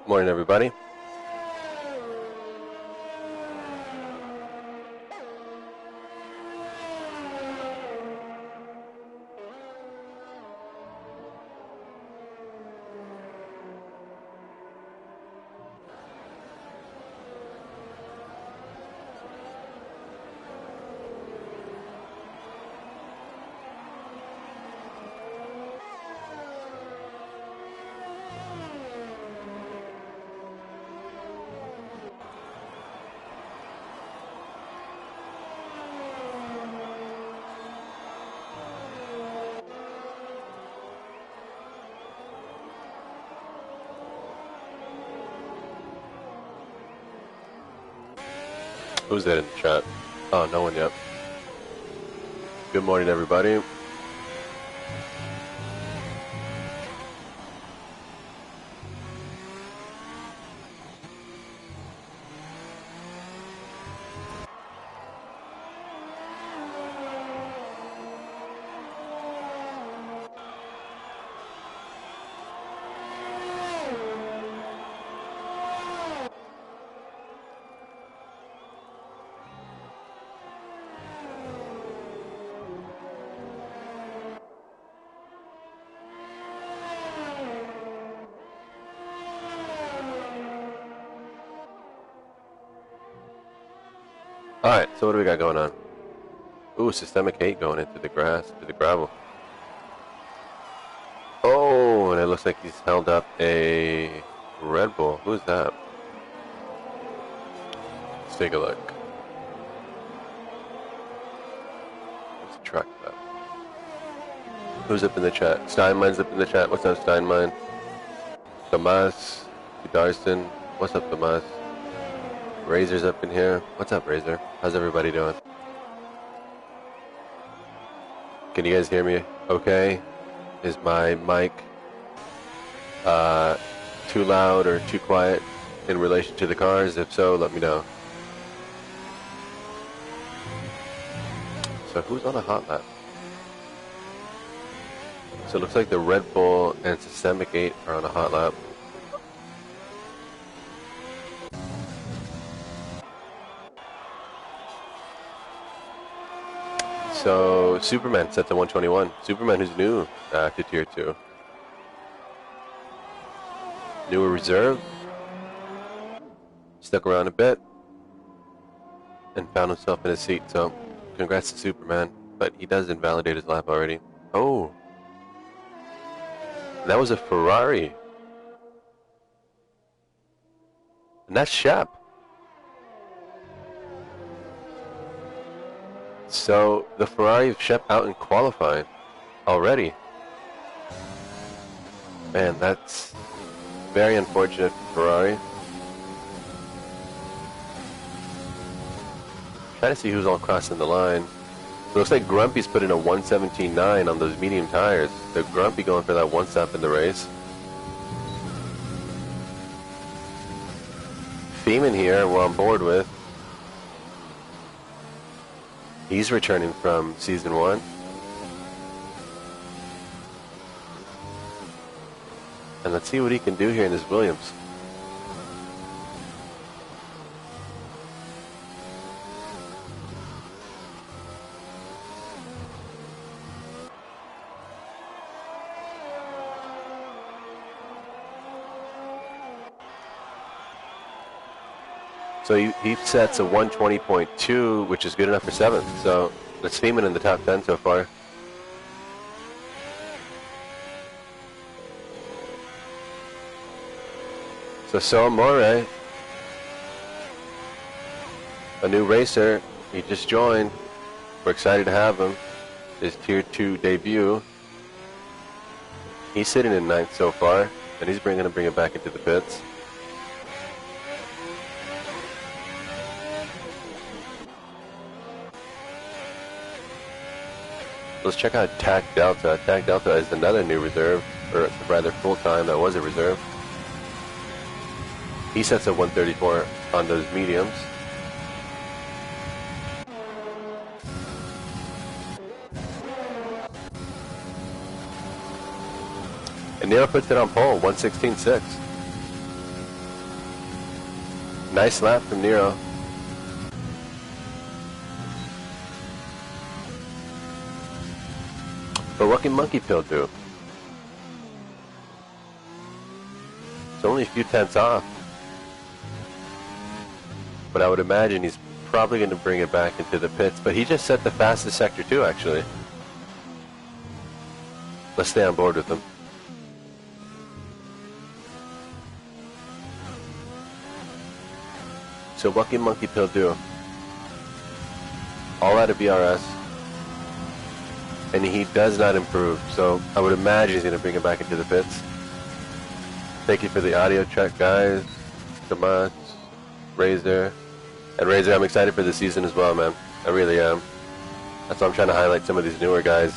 Morning, everybody. Who's that in the chat? Oh, no one yet. Good morning, everybody. Alright, so what do we got going on? Ooh, systemic hate going into the grass, to the gravel. Oh, and it looks like he's held up a Red Bull. Who's that? Let's take a look. Let's track that. Who's up in the chat? Steinmein's up in the chat. What's up, Steinmein? Tomas, Darston. What's up, Tomas? Razor's up in here. What's up, Razor? How's everybody doing? Can you guys hear me okay? Is my mic too loud or too quiet in relation to the cars? If so, let me know. So who's on a hot lap? So it looks like the Red Bull and Systemic 8 are on a hot lap. So Superman set to 121. Superman, who's new to Tier 2. Newer reserve. Stuck around a bit. And found himself in a seat. So congrats to Superman. But he does invalidate his lap already. Oh. That was a Ferrari. And that's Shep. So the Ferrari of Shep out in qualifying already. Man, that's very unfortunate for Ferrari. Trying to see who's all crossing the line. It looks like Grumpy's put in a 117.9 on those medium tires. The Grumpy going for that one stop in the race. Feeman here, we're on board with. He's returning from Season 1. And let's see what he can do here in this Williams. So he sets a 120.2, which is good enough for 7th. So that's Feeman in the top 10 so far. So Amore, a new racer, he just joined. We're excited to have him. His Tier 2 debut. He's sitting in 9th so far, and he's going to bring it back into the pits. Let's check out Tac Delta. Tac Delta is another new reserve, or rather full-time that was a reserve. He sets at 134 on those mediums. And Nero puts it on pole, 116.6. Nice lap from Nero. But what can Monkey Pill do? It's only a few tenths off. But I would imagine he's probably going to bring it back into the pits. But he just set the fastest sector too, actually. Let's stay on board with him. So what can Monkey Pill do? All out of BRS. And he does not improve. So I would imagine he's going to bring it back into the pits. Thank you for the audio check, guys. Tomas, Razor. And Razor, I'm excited for the season as well, man. I really am. That's why I'm trying to highlight some of these newer guys.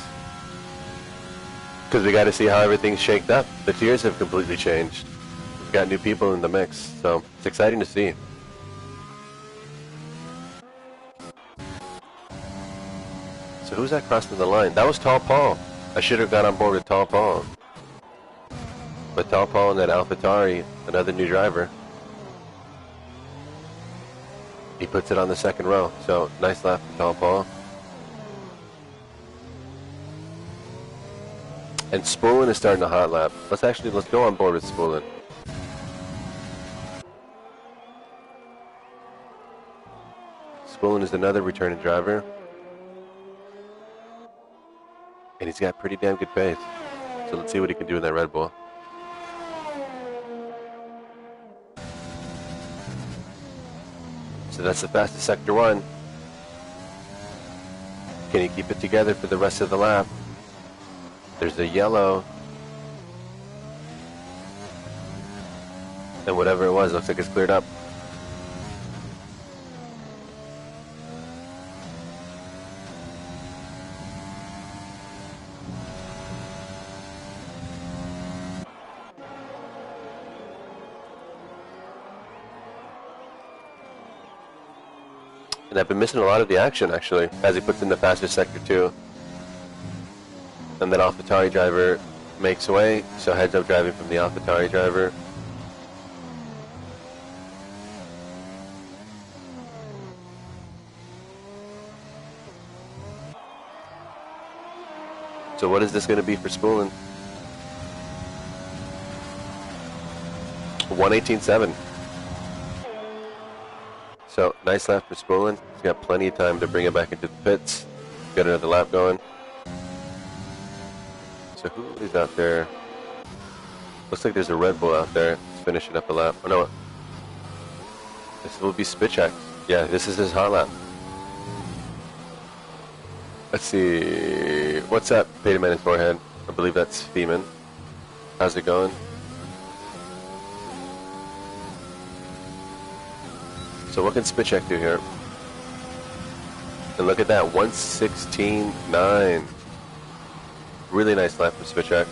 Because we got to see how everything's shaked up. The tiers have completely changed. We've got new people in the mix. So it's exciting to see. So who's that crossing the line? That was Tall Paul. I should have got on board with Tall Paul. But Tall Paul and that AlphaTauri, another new driver. He puts it on the second row. So nice lap from Tall Paul. And Spoolin is starting a hot lap. Let's go on board with Spoolin. Spoolin is another returning driver. And he's got pretty damn good pace. So let's see what he can do in that Red Bull. So that's the fastest Sector 1. Can he keep it together for the rest of the lap? There's the yellow. And whatever it was, looks like it's cleared up. And I've been missing a lot of the action, actually, as he puts in the fastest Sector 2. And that AlphaTauri driver makes away, so heads up driving from the AlphaTauri driver. So what is this going to be for Spoolin? 1:18.7. So, nice lap for Spoolin. He's got plenty of time to bring it back into the pits. Got another lap going. So who is out there? Looks like there's a Red Bull out there. He's finishing up a lap. Oh no. This will be Spitcheck. Yeah, this is his hot lap. Let's see. What's up, Peterman and Forehead? I believe that's Feeman. How's it going? So what can Spitcheck do here? And look at that, 1:16.9. Really nice lap for Spitcheck.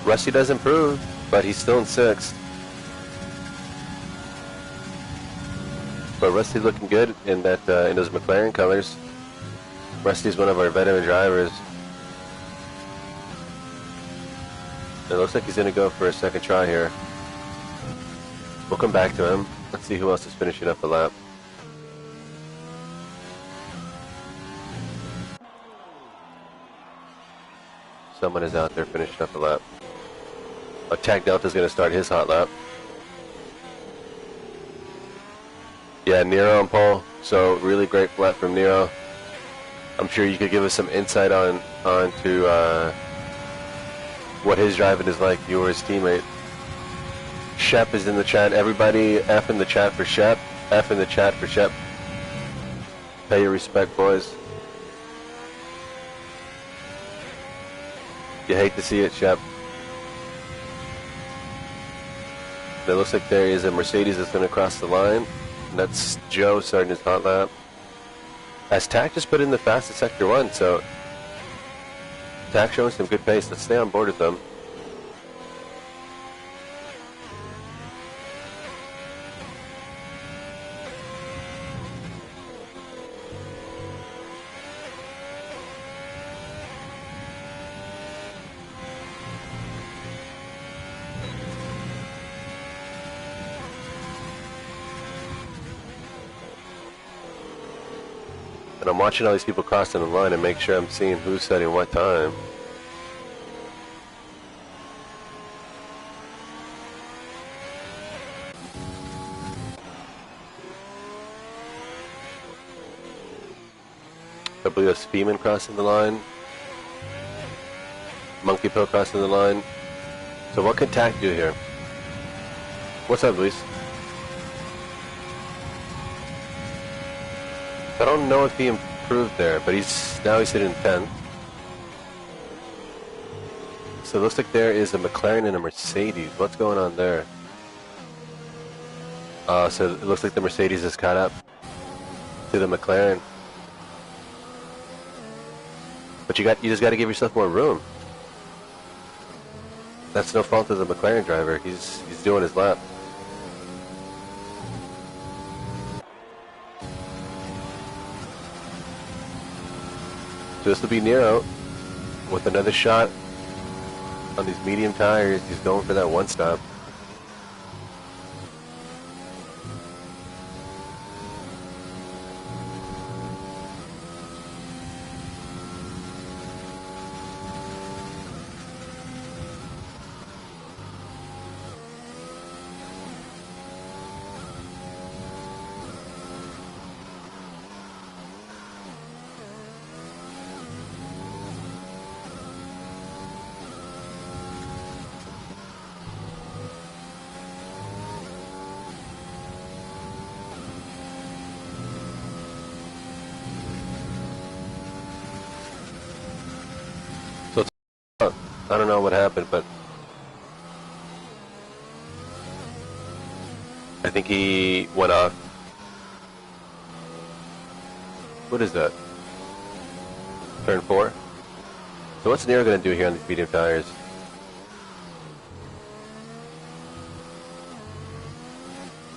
Rusty does improve, but he's still in 6th. But Rusty's looking good in that in those McLaren colors. Rusty's one of our veteran drivers. It looks like he's going to go for a second try here. We'll come back to him. Let's see who else is finishing up the lap. Someone is out there finishing up the lap. Tag Delta's going to start his hot lap. Yeah, Nero on pole. So really great lap from Nero. I'm sure you could give us some insight on to what his driving is like. You were his teammate. Shep is in the chat. Everybody F in the chat for Shep. F in the chat for Shep. Pay your respect, boys. You hate to see it, Shep. It looks like there is a Mercedes that's going to cross the line. And that's Joe starting his hot lap. As Tack just put in the fastest Sector 1, so Tack showing some good pace. Let's stay on board with them. And I'm watching all these people crossing the line and make sure I'm seeing who's setting what time. I believe that's Feeman crossing the line. Monkey Pill crossing the line. So what can Tack do here? What's up, Luis? I don't know if he improved there, but now he's sitting in 10th. So it looks like there is a McLaren and a Mercedes. What's going on there? So it looks like the Mercedes has caught up to the McLaren. But you just got to give yourself more room. That's no fault of the McLaren driver. He's doing his lap. So this will be Nero with another shot on these medium tires. He's going for that one stop. I don't know what happened, but I think he went off. What is that? Turn 4? So what's Nero going to do here on these medium tires?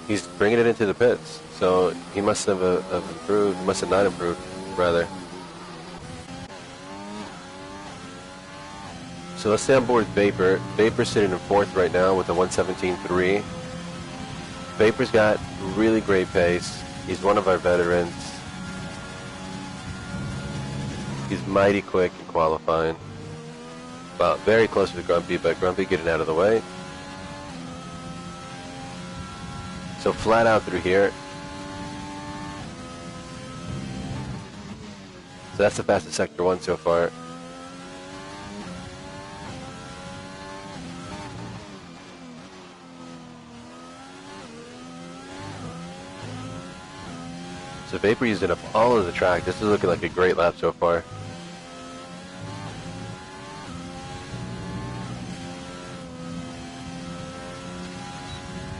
He's bringing it into the pits, so he must have improved, must have not improved, rather. So let's stay on board with Vapor. Vapor's sitting in 4th right now with a 1:17.3. Vapor's got really great pace. He's one of our veterans. He's mighty quick in qualifying. Well, very close to Grumpy, but Grumpy getting out of the way. So flat out through here. So that's the fastest Sector 1 so far. So Vapor using up all of the track. This is looking like a great lap so far.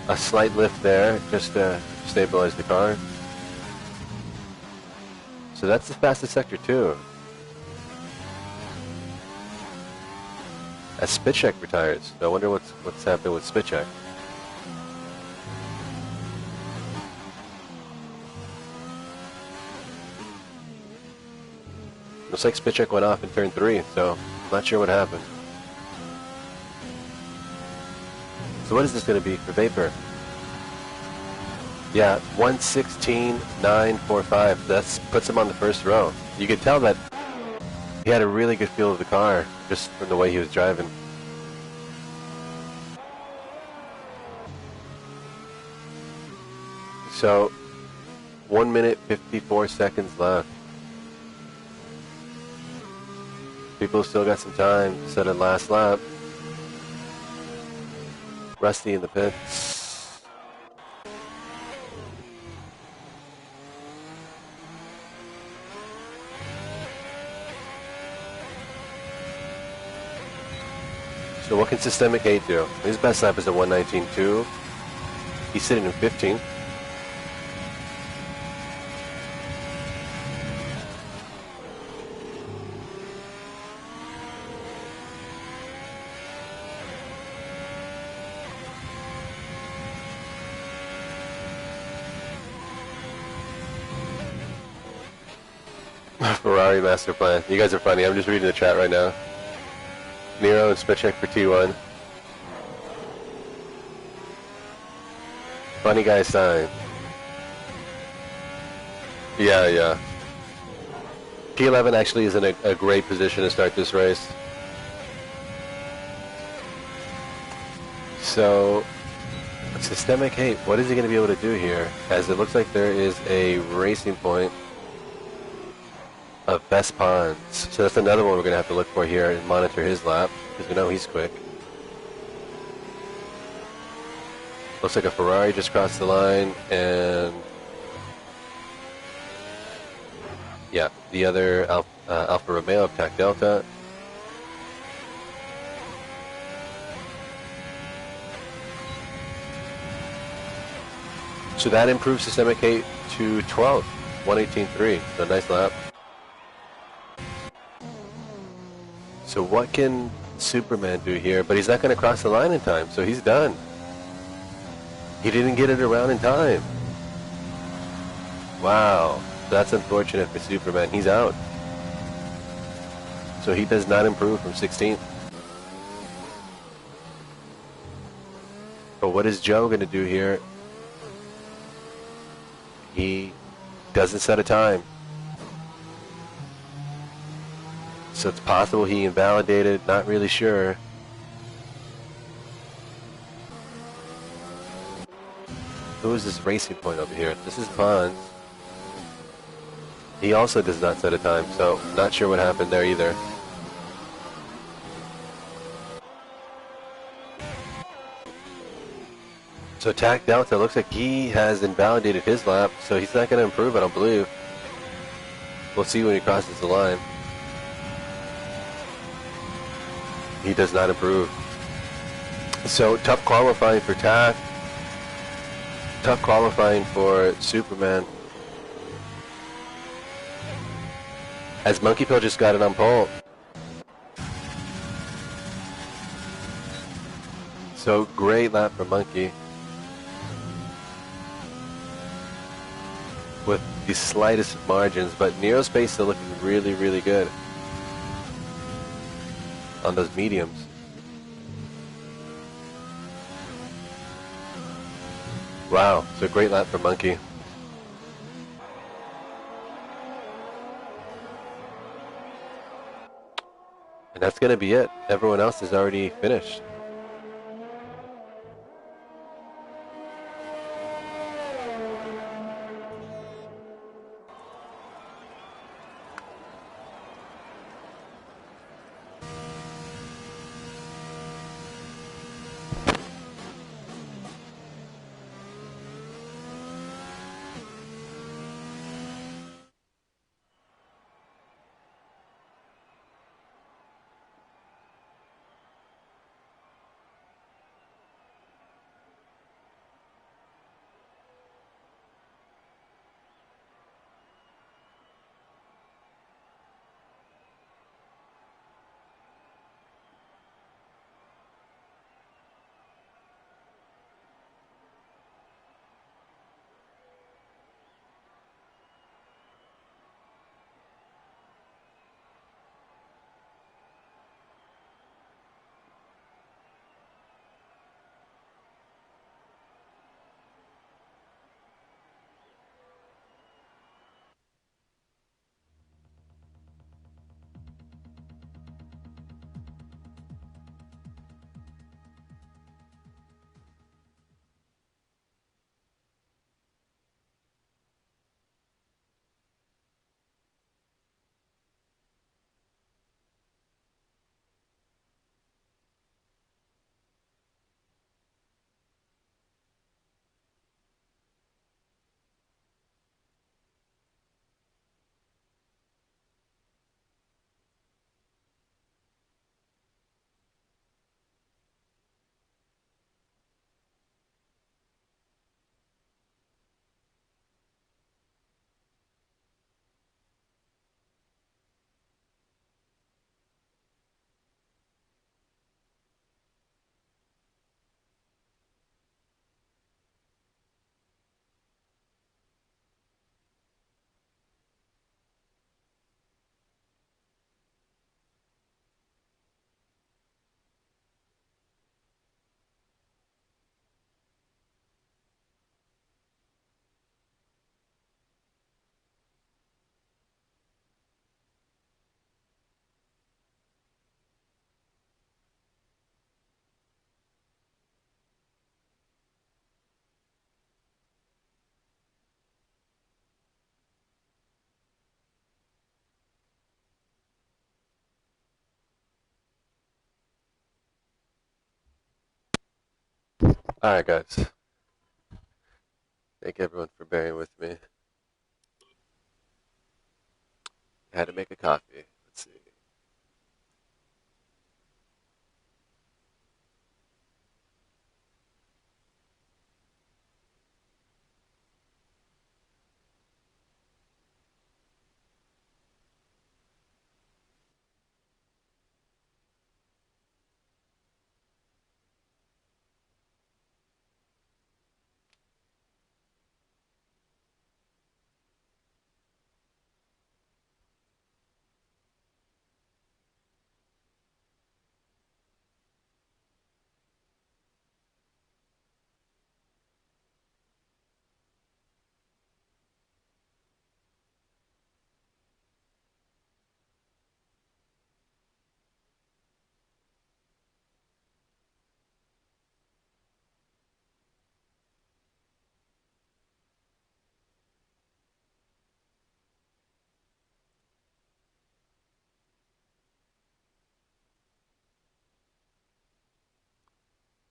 A slight lift there just to stabilize the car. So that's the fastest Sector 2. As Spitcheck retires. I wonder what's happening with Spitcheck. Looks like Spitcheck went off in turn 3, so I'm not sure what happened. So what is this going to be for Vapor? Yeah, 1:16.945. That puts him on the first row. You could tell that he had a really good feel of the car just from the way he was driving. So 1 minute 54 seconds left. People still got some time to set a last lap. Rusty in the pits. So what can Systemic 8 do? His best lap is a 1:19.2. He's sitting in 15th. Ferrari master plan. You guys are funny. I'm just reading the chat right now. Nero and spit check for T1. Funny guy sign. Yeah, yeah. P11 actually is in a great position to start this race. So, Systemic Hate, what is he going to be able to do here? As it looks like there is a racing point of best ponds. So that's another one we're going to have to look for here and monitor his lap, because we know he's quick. Looks like a Ferrari just crossed the line, and yeah, the other Alfa Romeo of TAC Delta. So that improves Systemic Hate to 12th, 118.3. So nice lap. So what can Superman do here? But he's not going to cross the line in time, so he's done. He didn't get it around in time. Wow, that's unfortunate for Superman. He's out. So he does not improve from 16th. But what is Joe going to do here? He doesn't set a time. So it's possible he invalidated, not really sure. Who is this racing point over here? This is Pons. He also does not set a time, so not sure what happened there either. So TAC Delta looks like he has invalidated his lap, so he's not going to improve, I don't believe. We'll see when he crosses the line. He does not improve. So tough qualifying for TAC. Tough qualifying for Superman. As Monkey Pill just got it on pole. So great lap for Monkey. With the slightest margins, but Nero's pace still looking really, really good on those mediums. Wow, so great lap for Monkey. And that's going to be it. Everyone else is already finished. Alright, guys. Thank everyone for bearing with me. I had to make a coffee. Let's see.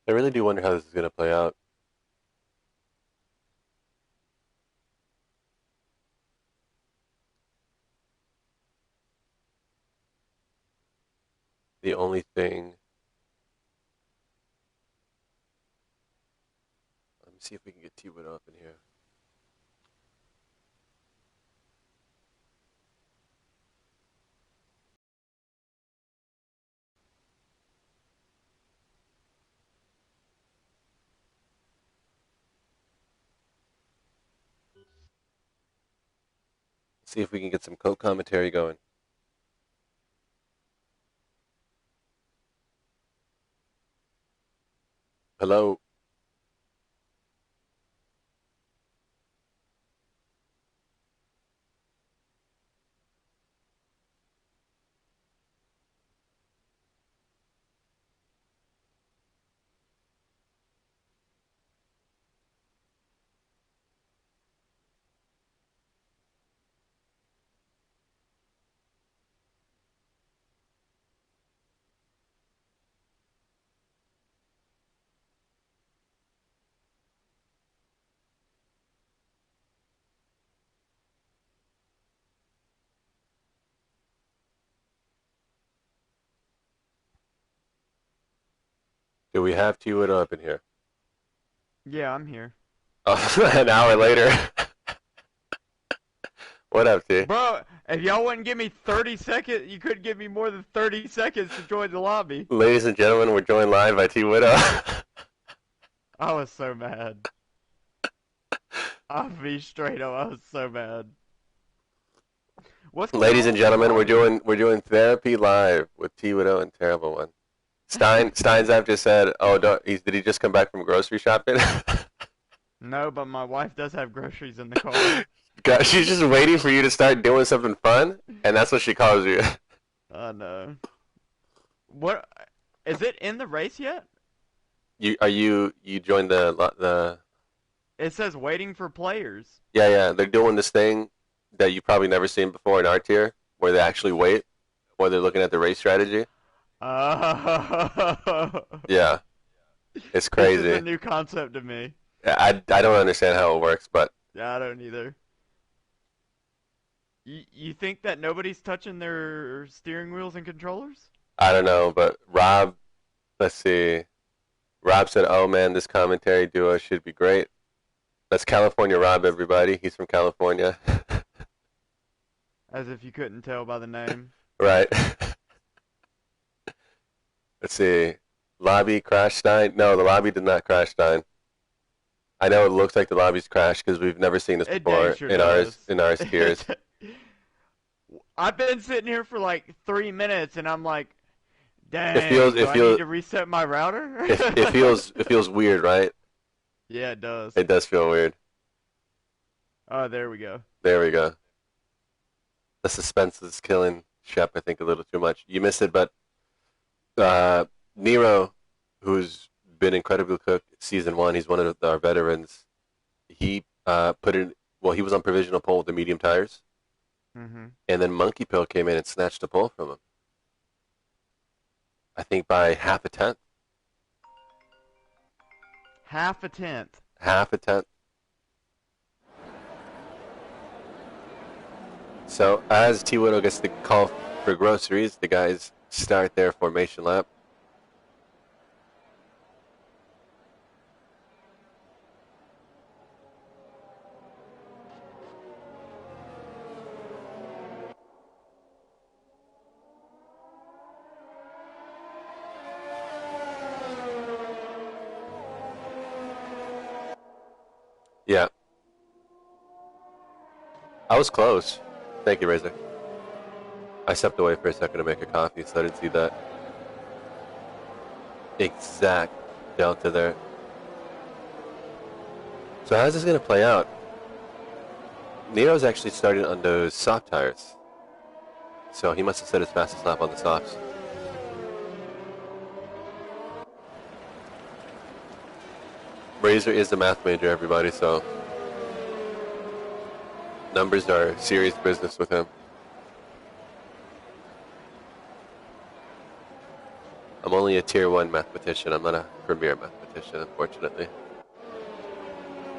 I really do wonder how this is going to play out. The only thing... Let me see if we can get T-Wood up in here. See if we can get some co-commentary going. Hello? Do we have T-Wood up in here? Yeah, I'm here. Oh, an hour later. What up, T? Bro, if y'all wouldn't give me 30 seconds, you couldn't give me more than 30 seconds to join the lobby. Ladies and gentlemen, we're joined live by T-Widow. I was so mad. I'll be straight up, I was so mad. What's going Ladies on and with this gentlemen, lobby? we're doing therapy live with T-Widow and Terrible One. Stein's I've just said, oh, did he just come back from grocery shopping? No, but my wife does have groceries in the car. God, she's just waiting for you to start doing something fun, and that's what she calls you. Oh no. What? Is it in the race yet? You joined the It says waiting for players. yeah, they're doing this thing that you've probably never seen before in our tier, where they actually wait, where they're looking at the race strategy. Oh. Yeah, it's This is a crazy. new concept to me. I don't understand how it works, but Yeah, I don't either. You think that nobody's touching their steering wheels and controllers? I don't know. But Rob, let's see. Rob said, "Oh man, this commentary duo should be great." That's California Rob, everybody. He's from California, As if you couldn't tell by the name. right? Let's see. Lobby crash Stein? No, the lobby did not crash Stein. I know it looks like the lobby's crashed because we've never seen this It dang before sure in ours does. in our tiers. I've been sitting here for like 3 minutes and I'm like, It feels dang, do it I need feels to reset my router? it feels weird, right? Yeah, it does. It does feel weird. Oh, there we go. There we go. The suspense is killing Shep, I think, a little too much. You missed it, but uh, Nero, who's been incredibly cooked season one, he's one of our veterans. He put in, well, he was on provisional pole with the medium tires, Hmm. and then Monkey Pill came in and snatched the pole from him. I think by half a tenth. Half a tenth. Half a tenth. So as T. Widow gets the call for groceries, the guys start their formation lap. Yeah. I was close. Thank you, Razor. I stepped away for a second to make a coffee, so I didn't see that exact delta there. So how's this going to play out? Nero's actually started on those soft tires. So he must have set his fastest lap on the softs. Razor is a math major, everybody, so numbers are serious business with him. I'm only a tier 1 mathematician. I'm not a premier mathematician, unfortunately.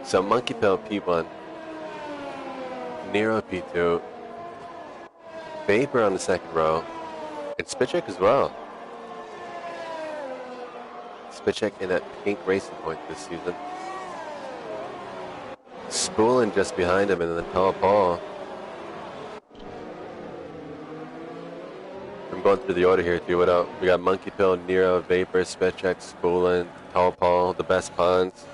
So Monkey Pill P1, Nero P2, Vapor on the second row, and Spitcheck as well. Spitcheck in that pink racing point this season. Spoolin just behind him, and then Tall Paul. I'm going through the order here too. We got Monkey Pill, Nero, Vapor, Spitcheck, Spoolin, Tall Paul, the best pawns,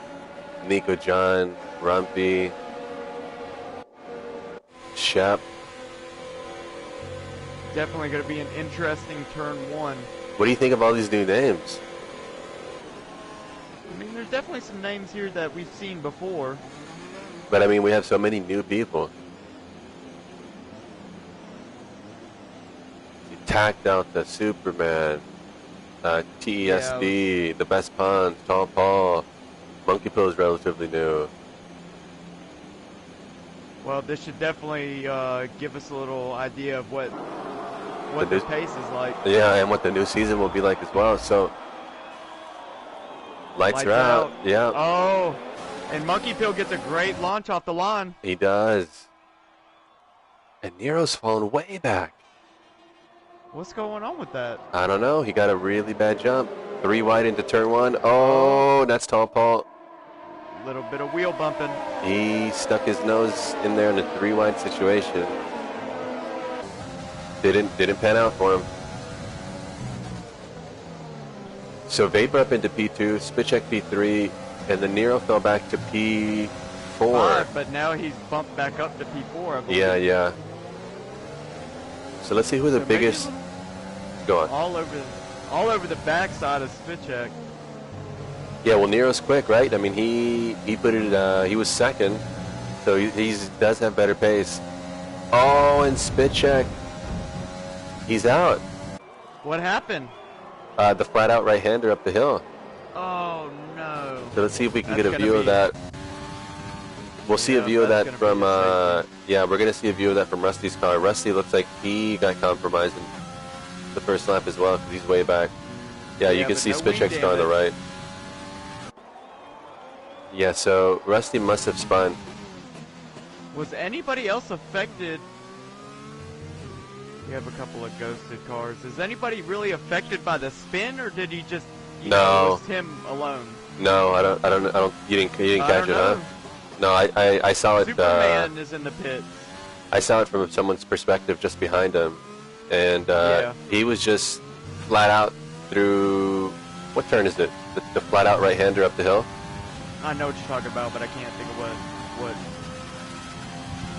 Nico John, Rumpy, Shep. Definitely going to be an interesting turn 1. What do you think of all these new names? I mean, there's definitely some names here that we've seen before. But I mean, we have so many new people. Tacked out the Superman, TESD, the best pawns, Tall Paul, Monkey Pill is relatively new. Well, this should definitely give us a little idea of what the pace is like. Yeah, and what the new season will be like as well. So, lights are out. Yeah. Oh, and Monkey Pill gets a great launch off the line. He does. And Nero's fallen way back. What's going on with that? I don't know. He got a really bad jump. 3 wide into turn 1. Oh, that's Tall Paul. Little bit of wheel bumping. He stuck his nose in there in a 3 wide situation. Didn't pan out for him. So Vapor up into P2, Spitcheck P3, and then Nero fell back to P4. 5, but now he's bumped back up to P4, I believe. Yeah. So let's see who the biggest. Go on. All over the backside of Spitcheck. Yeah, well, Nero's quick, right? I mean, he put it. He was second, so he does have better pace. Oh, and Spitcheck, he's out. What happened? The flat-out right-hander up the hill. Oh no. So let's see if we can get a view of that. We'll see a view of that from. Yeah, we're gonna see a view of that from Rusty's car. Rusty looks like he got compromised in the first lap as well because he's way back. Yeah, you can see Spitcheck's car on the right. Yeah, so Rusty must have spun. Was anybody else affected? We have a couple of ghosted cars. Is anybody really affected by the spin, or did he just? Know, it was him alone. No, I don't. You didn't catch it, huh? No, I saw it. Superman is in the pits. I saw it from someone's perspective just behind him, and he was just flat out through. What turn is it? The flat out right-hander up the hill. I know what you're talking about, but I can't think of what.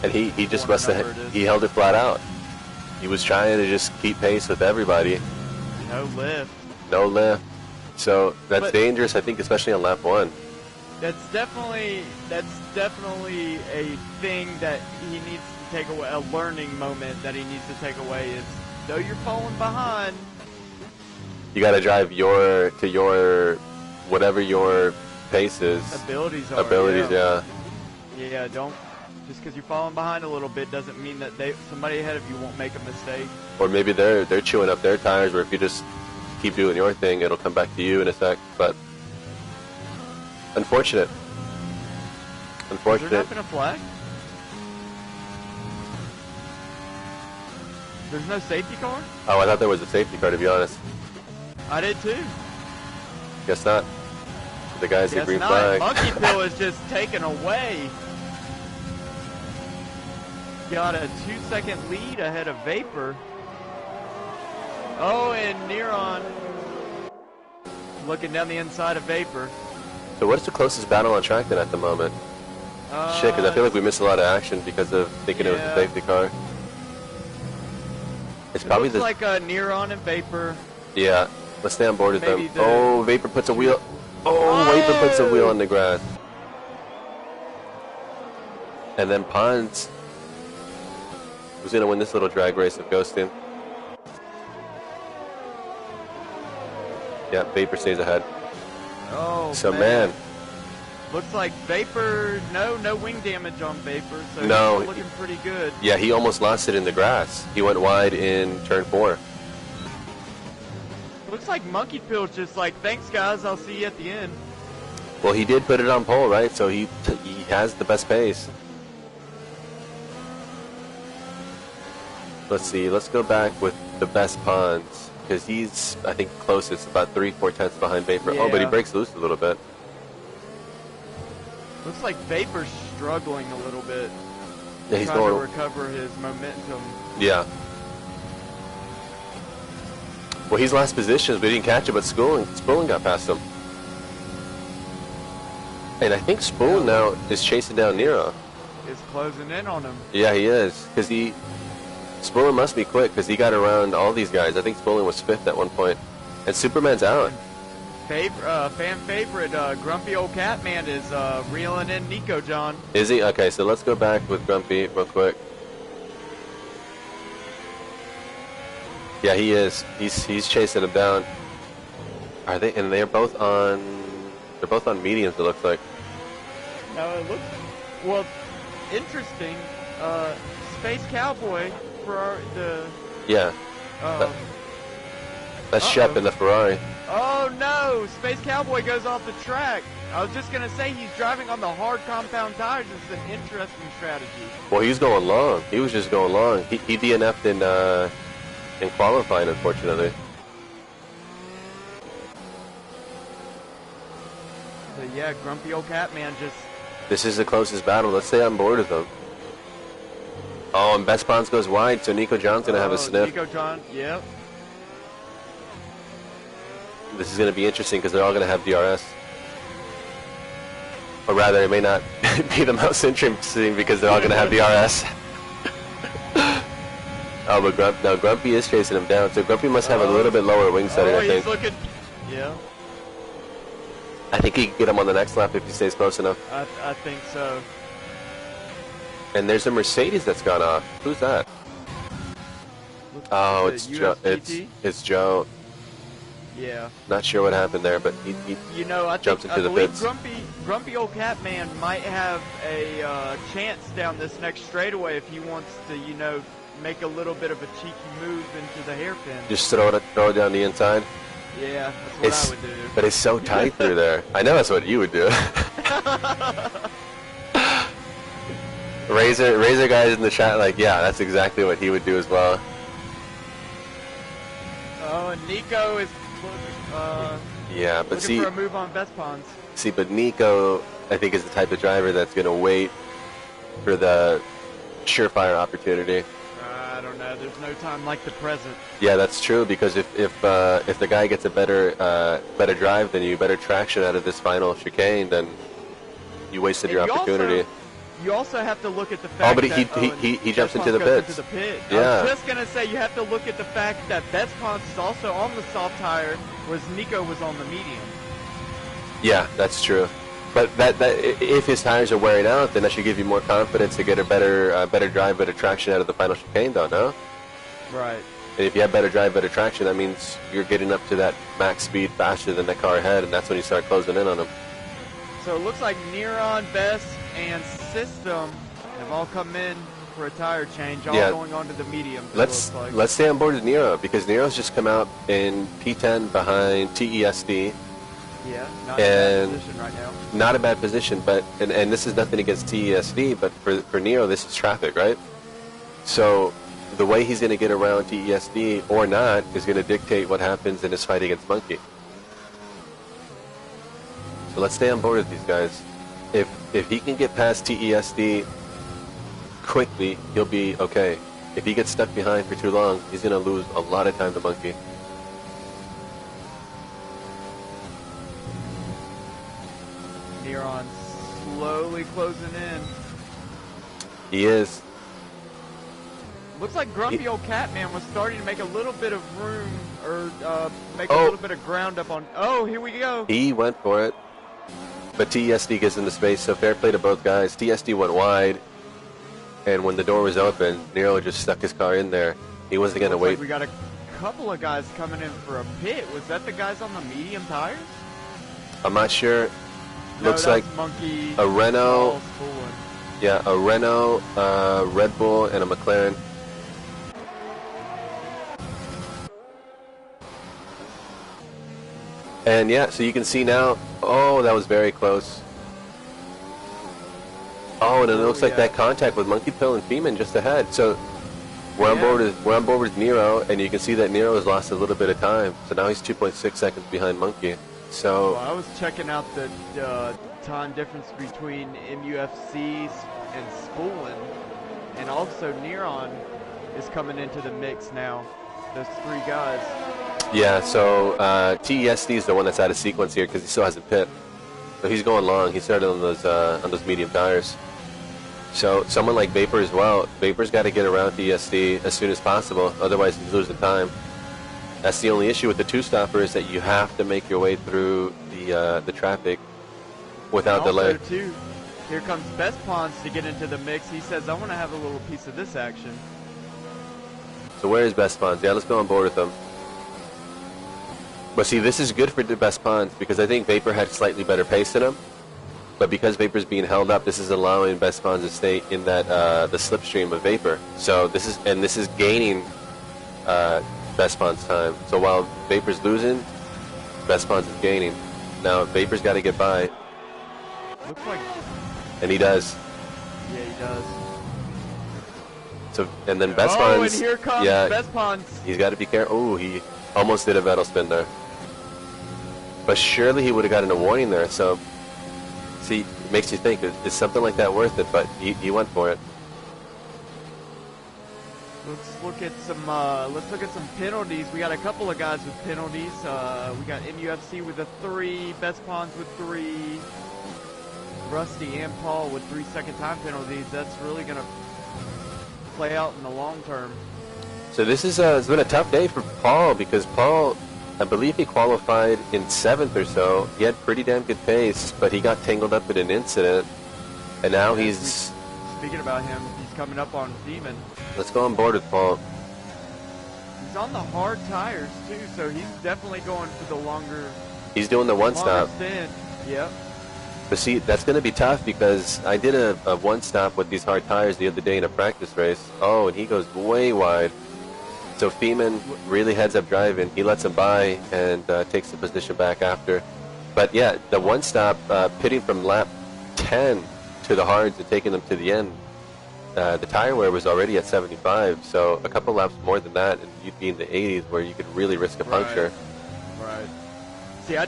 And he just must have. He held it flat out. He was trying to just keep pace with everybody. No lift. No lift. So that's dangerous, I think, especially on lap 1. That's definitely a thing that he needs to take away. A learning moment that he needs to take away is, though you're falling behind, you got to drive whatever your pace is. Abilities are. Abilities, yeah. Yeah, don't. Just because you're falling behind a little bit doesn't mean that somebody ahead of you won't make a mistake. Or maybe they're chewing up their tires, where if you just keep doing your thing, it'll come back to you in a sec. But Unfortunate. Has there not been a flag? There's no safety car? Oh, I thought there was a safety car, to be honest. I did too. Guess not. The guys Guess at green not. flag. Monkey Pill is just taken away. Got a 2-second lead ahead of Vapor. Oh, and Neron looking down the inside of Vapor. So what's the closest battle on track then at the moment? Shit, because I feel like we missed a lot of action because of thinking it was a safety car. It's probably looks like Neron and Vapor. Yeah, let's stay on board with them. The... Oh, Vapor puts a wheel. Oh, Vapor puts a wheel on the grass. And then Pons was going to win this little drag race of ghosting. Yeah, Vapor stays ahead. Oh, so man. Looks like Vapor, no wing damage on Vapor, so no, he's looking pretty good. Yeah, he almost lost it in the grass. He went wide in turn 4. Looks like Monkey Pill's just like, thanks guys, I'll see you at the end. Well, he did put it on pole, right? So he has the best pace. Let's see, let's go back with the best Pons, because he's, I think, closest, about 3-4 tenths behind Vapor. Yeah. Oh, but he breaks loose a little bit. Looks like Vapor's struggling a little bit. Yeah, he's trying going to recover his momentum. Yeah. Well, he's last positions, but he didn't catch it, but Spooling got past him. And I think Spoon now is chasing down Nero. Is closing in on him. Yeah, he is, because Spooling must be quick, because he got around all these guys. I think Spooling was 5th at one point. And Superman's out. Fan favorite, Grumpy Old Catman is reeling in Nico, John. Is he? Okay, so let's go back with Grumpy real quick. Yeah, he is. He's chasing him down. Are they? And they're both on. They're both on mediums. It looks like. No, it looks. Well, interesting. Space Cowboy for the. Yeah. That's Shep in the Ferrari. Oh no! Space Cowboy goes off the track. I was just gonna say he's driving on the hard compound tires. It's an interesting strategy. Well, he's going long. He was just going long. He DNF'd in qualifying, unfortunately. So yeah, Grumpy Old Catman just. This is the closest battle. Let's stay on board with them. Oh, and Best Bonds goes wide, so Nico John's gonna have a sniff. Nico John, yep. This is going to be interesting because they're all going to have DRS. Or rather, it may not be the most interesting because they're all going to have DRS. Oh, but Grumpy is chasing him down, so Grumpy must have a little bit lower wing setting, I think. Looking, yeah. I think he can get him on the next lap if he stays close enough. I think so. And there's a Mercedes that's gone off. Who's that? Oh, it's Joe. It's Joe. Yeah. Not sure what happened there, but he jumps into the pits. Grumpy Old Catman might have a chance down this next straightaway if he wants to, make a little bit of a cheeky move into the hairpin. Just throw it down the inside? Yeah, that's what I would do. But it's so tight through there. I know that's what you would do. Razor guys in the chat like, yeah, that's exactly what he would do as well. Oh, and Nico is yeah, but looking for a move on Best Ponds. See, but Nico, I think, is the type of driver that's going to wait for the surefire opportunity. I don't know. There's no time like the present. Yeah, that's true, because if the guy gets a better drive than you, better traction out of this final chicane, then you wasted your opportunity. You also have to look at the fact but that he jumps into the pits. Yeah. I was just gonna say you have to look at the fact that Best Ponds is also on the soft tire, whereas Nico was on the medium. Yeah, that's true. But that if his tires are wearing out, then that should give you more confidence to get a better drive, better traction out of the final chicane, though, no? Right. And if you have better drive, better traction, that means you're getting up to that max speed faster than the car ahead, and that's when you start closing in on them. So it looks like Neron, Best, and System have all come in for a tire change, all going on to the medium. Let's stay on board with Nero, because Nero's just come out in P10 behind TESD. Yeah, not in a bad position right now. Not a bad position, but and this is nothing against TESD, but for Nero, this is traffic, right? So the way he's going to get around TESD or not is going to dictate what happens in his fight against Monkey. So let's stay on board with these guys. If he can get past TESD quickly, he'll be okay. If he gets stuck behind for too long, he's going to lose a lot of time to Monkey. Neron slowly closing in. He is. Looks like Grumpy Old Catman was starting to make a little bit of room, or make a little bit of ground up on... Oh, here we go. He went for it. But TSD gets into space, so fair play to both guys. TSD went wide, and when the door was open, Nero just stuck his car in there. He wasn't going to wait. Like we got a couple of guys coming in for a pit. Was that the guys on the medium tires? I'm not sure. No, Looks like Monkey, a Renault. Charles, Yeah, a Renault, Red Bull, and a McLaren. And yeah, so you can see now, oh, that was very close. Oh, and it looks like that contact with Monkey Pill and Feeman just ahead. So we're on board with Nero, and you can see that Nero has lost a little bit of time. So now he's 2.6 seconds behind Monkey. So I was checking out the time difference between MUFCs and Spoolin, and also Neron is coming into the mix now. Those three guys. Yeah, so TESD is the one that's out of sequence here because he still hasn't pit. So he's going long. He started on those medium tires. So someone like Vapor as well. Vapor's got to get around TESD as soon as possible, otherwise he's losing time. That's the only issue with the two-stopper is that you have to make your way through the traffic without delay. Too, here comes Best Pawns to get into the mix. He says, I want to have a little piece of this action. So where is Best Pawns? Yeah, let's go on board with him. But see, this is good for the Best Pawns because I think Vapor had slightly better pace than him. But because Vapor's being held up, this is allowing Best Pawns to stay in that the slipstream of Vapor. So this is gaining Best Pawns time. So while Vapor's losing, Best Pawns is gaining. Now Vapor's got to get by. Looks like. And he does. Yeah, he does. So and then Best Pawns. And here comes Best Pawns. He's got to be careful. Oh, he almost did a metal spin there. But surely he would have gotten a warning there. So see, it makes you think, is something like that worth it? But he went for it. Let's look at some penalties. We got a couple of guys with penalties. We got MUFC with a 3, Best Pawns with 3, Rusty and Paul with 3 second time penalties. That's really gonna play out in the long term. So this is it's been a tough day for Paul because Paul, I believe he qualified in 7th or so. He had pretty damn good pace, but he got tangled up in an incident, and now he's. Speaking about him, he's coming up on Demon. Let's go on board with Paul. He's on the hard tires too, so he's definitely going for the longer. He's doing the one stop. Yep. But see, that's going to be tough because I did a one stop with these hard tires the other day in a practice race. Oh, and he goes way wide. So Feeman really heads up driving. He lets him by and takes the position back after. But yeah, the one stop, pitting from lap 10 to the hards and taking them to the end. The tire wear was already at 75, so a couple laps more than that, and you'd be in the 80s where you could really risk a puncture. Right. See, I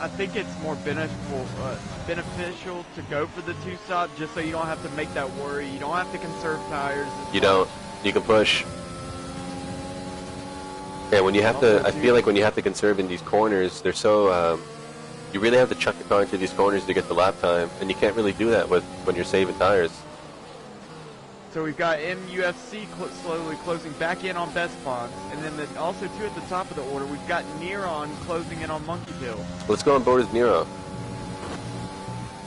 think it's more beneficial to go for the two-stop just so you don't have to make that worry. You don't have to conserve tires. You don't. You can push. Yeah, when you have to, I feel like when you have to conserve in these corners, they're so, you really have to chuck your car into these corners to get the lap time, and you can't really do that when you're saving tires. So we've got MUFC slowly closing back in on Best Pawns, and then also too at the top of the order, we've got Neron closing in on Monkey Pill. Let's go on board with Nero.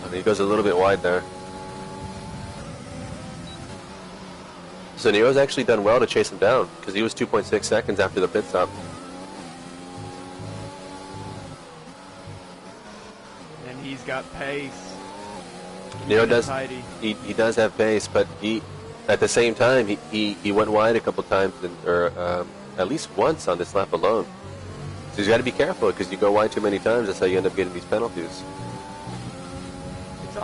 I mean, he goes a little bit wide there. So Nero's actually done well to chase him down because he was 2.6 seconds after the pit stop. And he's got pace. Nero does. He does have pace, but at the same time he went wide a couple times, or at least once on this lap alone. You got to be careful because you go wide too many times. That's how you end up getting these penalties. It's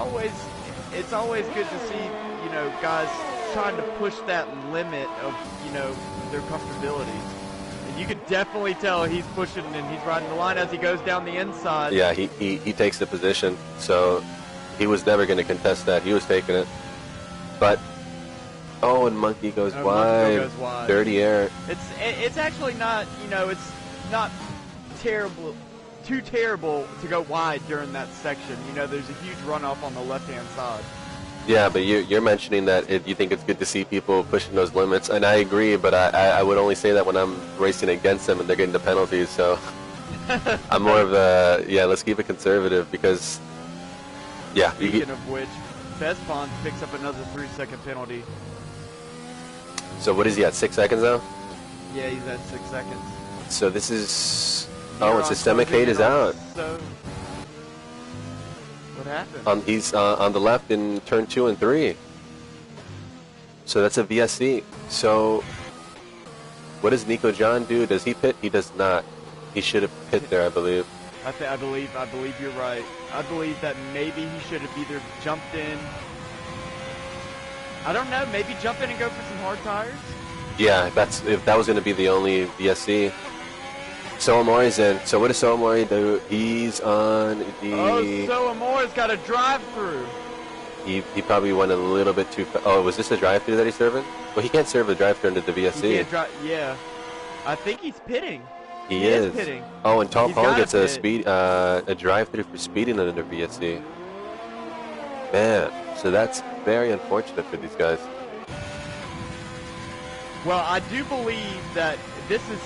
always good to see, you know, guys trying to push that limit of, you know, their comfortability. And you could definitely tell he's pushing and he's riding the line as he goes down the inside. Yeah, he takes the position, so he was never going to contest that. He was taking it. But, oh, and Monkey goes wide. Goes wide. Dirty air. It's actually not, you know, it's not too terrible to go wide during that section. You know, there's a huge runoff on the left-hand side. Yeah, but you're mentioning that you think it's good to see people pushing those limits, and I agree, but I would only say that when I'm racing against them and they're getting the penalties, so I'm more of a, yeah, let's keep it conservative because, yeah. Speaking of which, Best Pond picks up another 3-second penalty. So what is he at, 6 seconds now? Yeah, he's at 6 seconds. So this is, oh, and Systemic Hate is out. So, what happened? He's on the left in turn 2 and 3. So that's a VSC. So what does Nico John do? Does he pit? He does not. He should have pit there, I believe. I believe you're right. I believe that maybe he should have either jumped in. I don't know. Maybe jump in and go for some hard tires. Yeah, if that was going to be the only VSC. Soamori's in. So what does Soamori do? He's on the... Oh, Soamori's got a drive-through. He probably went a little bit too fast. Oh, was this a drive-through that he's serving? Well, he can't serve a drive-through into the VSC. Yeah. I think he's pitting. He is pitting. Oh, and Tall Paul gets a drive-through for speeding under VSC. Man, so that's very unfortunate for these guys. Well, I do believe that this is...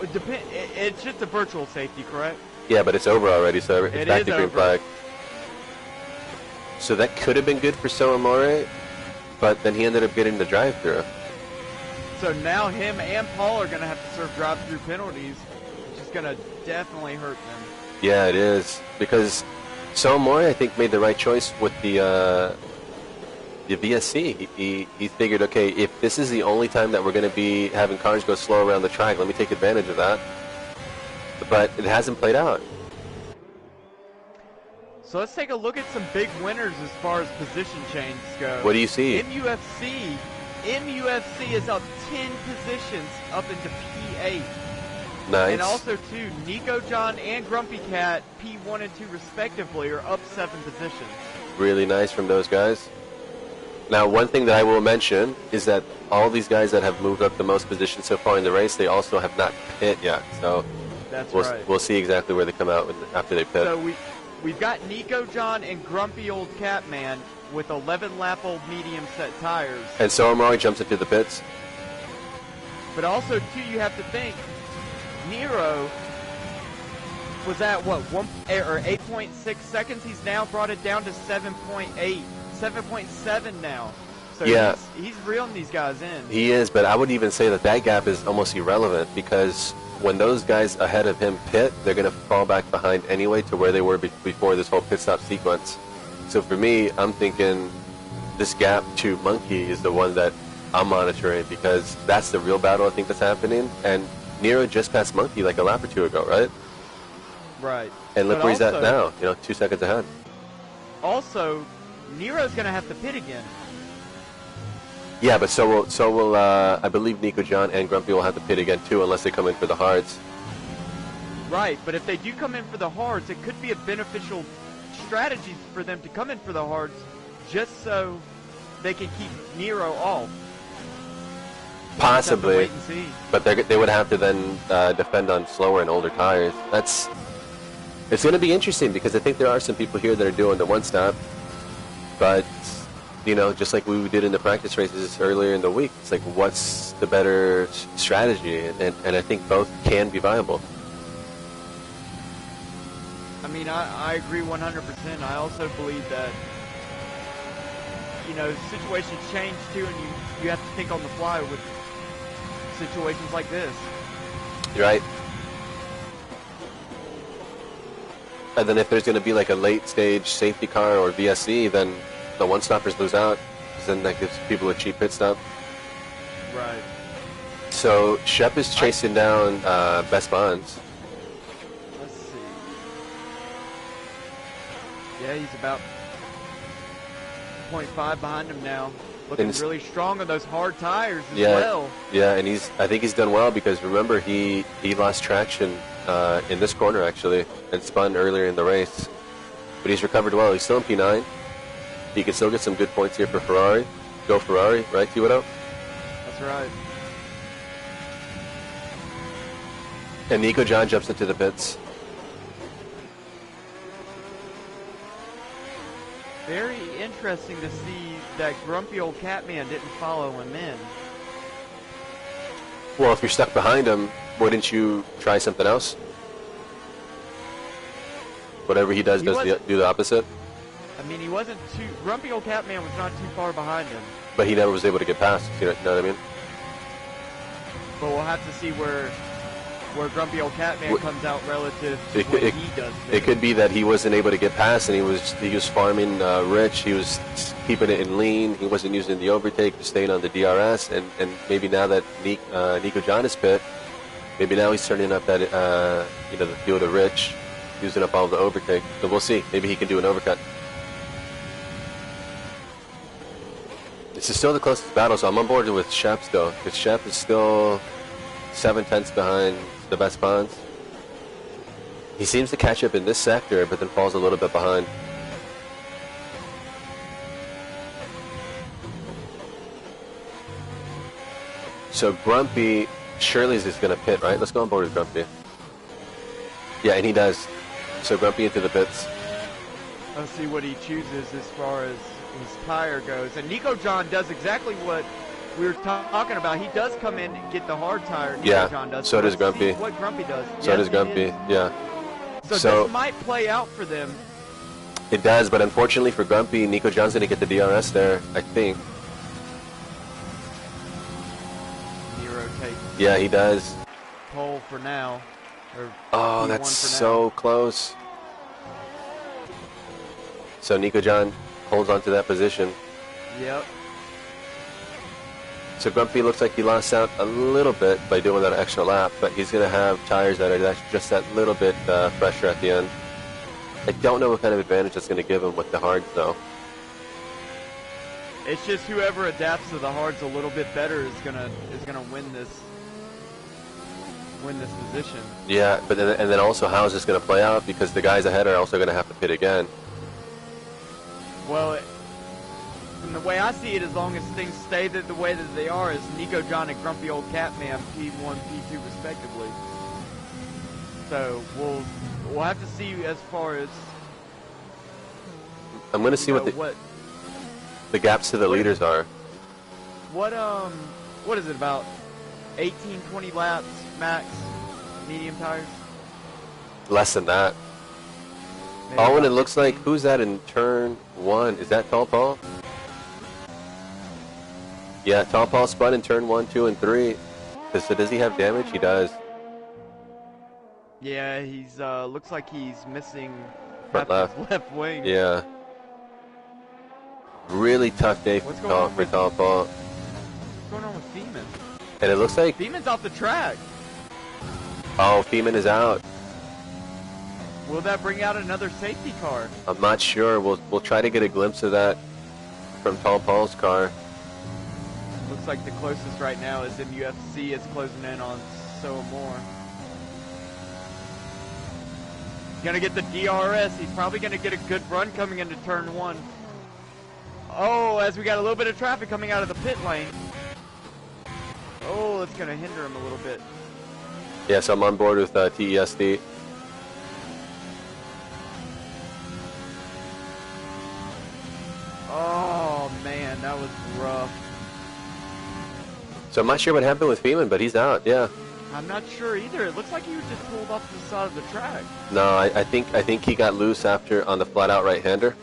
It's just a virtual safety, correct? Yeah, but it's over already, so it's back to green over. flag. So that could have been good for Soamori, but then he ended up getting the drive-through. So now him and Paul are going to have to serve drive-through penalties, which is going to definitely hurt them. Yeah, it is. Because Soamori, I think, made the right choice with the VSC. He figured, okay, if this is the only time that we're going to be having cars go slow around the track, let me take advantage of that. But it hasn't played out. So let's take a look at some big winners as far as position changes go. What do you see? MUFC is up 10 positions up into P8. Nice. And also, too, Nico John and Grumpy Cat, P1 and 2 respectively, are up 7 positions. Really nice from those guys. Now, one thing that I will mention is that all these guys that have moved up the most positions so far in the race, they also have not pit yet. So that's right. We'll see exactly where they come out after they pit. So we've got Nico John and Grumpy Old Catman with 11-lap-old medium-set tires. And Soamori jumps into the pits. But also, too, you have to think, Nero was at, what, 8.6 seconds? He's now brought it down to 7.8, 7.7 now. So yeah. he's reeling these guys in. He is, but I would even say that gap is almost irrelevant because when those guys ahead of him pit, they're going to fall back behind anyway to where they were before this whole pit stop sequence. So for me, I'm thinking this gap to Monkey is the one that I'm monitoring because that's the real battle I think that's happening. And Nero just passed Monkey like a lap or two ago, right? Right. And look where he's at now, 2 seconds ahead. Also, Nero's going to have to pit again. Yeah, but so will I believe Nico John and Grumpy will have to pit again too unless they come in for the hards. Right, but if they do come in for the hards, it could be a beneficial strategy for them to come in for the hards just so they can keep Nero off. Possibly, wait and see. But they would have to then defend on slower and older tires. It's going to be interesting because I think there are some people here that are doing the one stop, but just like we did in the practice races earlier in the week, it's like what's the better strategy, and I think both can be viable. I mean, I agree 100%. I also believe that situations change too, and you have to think on the fly with situations like this. You're right. And then if there's going to be like a late stage safety car or VSC, then the one-stoppers lose out, because then that gives people a cheap pit stop. Right. So Shep is chasing down Best Bonds. Let's see. Yeah, he's about 0.5 behind him now. Looking really strong on those hard tires as well. Yeah, and I think he's done well because remember he lost traction in this corner actually and spun earlier in the race. But he's recovered well. He's still in P9. He can still get some good points here for Ferrari. Go Ferrari, right, Kiwido? That's right. And Nico John jumps into the pits. Very interesting to see that grumpy old Catman didn't follow him in. Well, if you're stuck behind him, wouldn't you try something else? Whatever he does, do the opposite? I mean, he wasn't too... Grumpy old Catman was not too far behind him. But he never was able to get past, you know what I mean? But we'll have to see where Grumpy old Catman comes out relative to what he does. It could be that he wasn't able to get past, and he was farming Rich. He was keeping it in lean. He wasn't using the overtake, just staying on the DRS. And maybe now that Nico John is pit, maybe now he's turning up that the field of Rich, using up all of the overtake. So we'll see. Maybe he can do an overcut. This is still the closest battle, so I'm on board with Shep still, because Shep is still 7/10 behind the Best Bonds. He seems to catch up in this sector, but then falls a little bit behind. So Grumpy, Shirley's is going to pit, right? Let's go on board with Grumpy. Yeah, and he does. So Grumpy into the pits. Let's see what he chooses as far as his tire goes. And Nico John does exactly what we were talking about. He does come in and get the hard tire. Nico John does. So does Grumpy. What Grumpy does. So does Grumpy, yeah. So this might play out for them. It does, but unfortunately for Grumpy, Nico John's going to get the DRS there, I think. Nero takes. Yeah, he does. Pole for now. Oh, that's so close. So Nico John holds on to that position. Yep. So Grumpy looks like he lost out a little bit by doing that extra lap, but he's going to have tires that are just that little bit fresher at the end. I don't know what kind of advantage that's going to give him with the hards, though. It's just whoever adapts to the hards a little bit better is gonna win this position. Yeah, but then also how is this going to play out? Because the guys ahead are also going to have to pit again. Well, from the way I see it, as long as things stay the way that they are, is Nico John and Grumpy Old Catman P1, P2 respectively. So we'll have to see as far as. I'm going to see what the gaps to the leaders are. What is it, about 18, 20 laps max, medium tires? Less than that. Maybe and it looks like, who's that in turn 1? Is that Tall Paul? Yeah, Tall Paul spun in turn 1, 2, and 3. So does he have damage? He does. Yeah, he's looks like he's missing front left wing. Yeah. Really tough day for Tall Paul. What's going on with Feeman? And it looks like Feeman's off the track. Oh, Feeman is out. Will that bring out another safety car? I'm not sure. We'll try to get a glimpse of that from Tall Paul's car. Looks like the closest right now is MUFC. It's closing in on so more. Gonna get the DRS. He's probably gonna get a good run coming into turn 1. Oh, as we got a little bit of traffic coming out of the pit lane. Oh, it's gonna hinder him a little bit. Yeah, so I'm on board with TESD. Oh man, that was rough. So I'm not sure what happened with Feeman, but he's out. Yeah. I'm not sure either. It looks like he was just pulled off the side of the track. No, I think he got loose on the flat-out right-hander.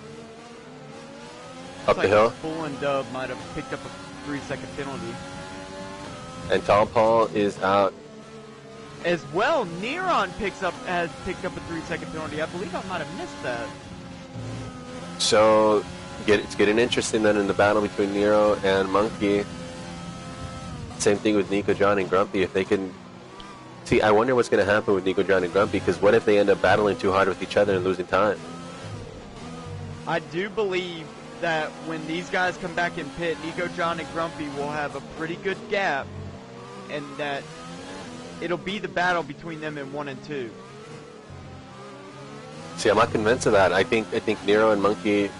Up the hill. Bull and Dub might have picked up a 3-second penalty. And Tall Paul is out. As well, Neron has picked up a 3-second penalty. I believe I might have missed that. So it's getting interesting then in the battle between Nero and Monkey. same thing with Nico, John, and Grumpy. If they can... See, I wonder what's going to happen with Nico, John, and Grumpy, because what if they end up battling too hard with each other and losing time? I do believe that when these guys come back in pit, Nico, John, and Grumpy will have a pretty good gap, and that it'll be the battle between them in 1 and 2. See, I'm not convinced of that. I think Nero and Monkey...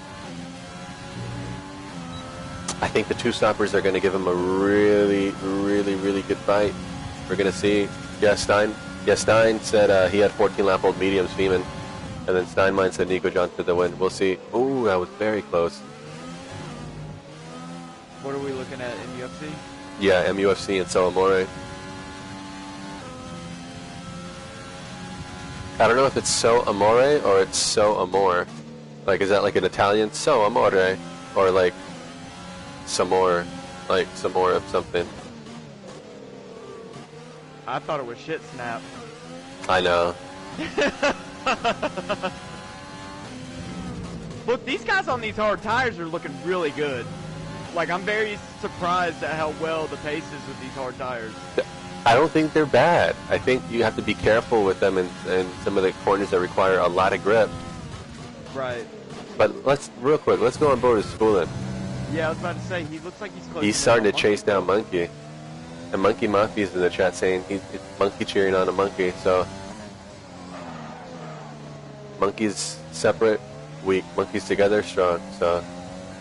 I think the two stoppers are going to give him a really, really, really good fight. We're going to see. Yeah, Stein said he had 14 lap old mediums Feeman. And then Steinmine said Nico John to the win. We'll see. Ooh, that was very close. What are we looking at, MUFC? Yeah, MUFC and So Amore. I don't know if it's So Amore or it's So Amore. Like, is that like an Italian So Amore? Or like some more of something. I thought it was shit snap. I know. Look, these guys on these hard tires are looking really good. Like, I'm very surprised at how well the pace is with these hard tires. I don't think they're bad. I think you have to be careful with them in some of the corners that require a lot of grip. Right. But real quick, let's go on board with Spoolin. Yeah, I was about to say, he looks like he's close. He's starting to chase down Monkey. And Monkey Mafia's in the chat saying it's Monkey cheering on a Monkey, so... Monkey's separate, weak. Monkey's together, strong, so...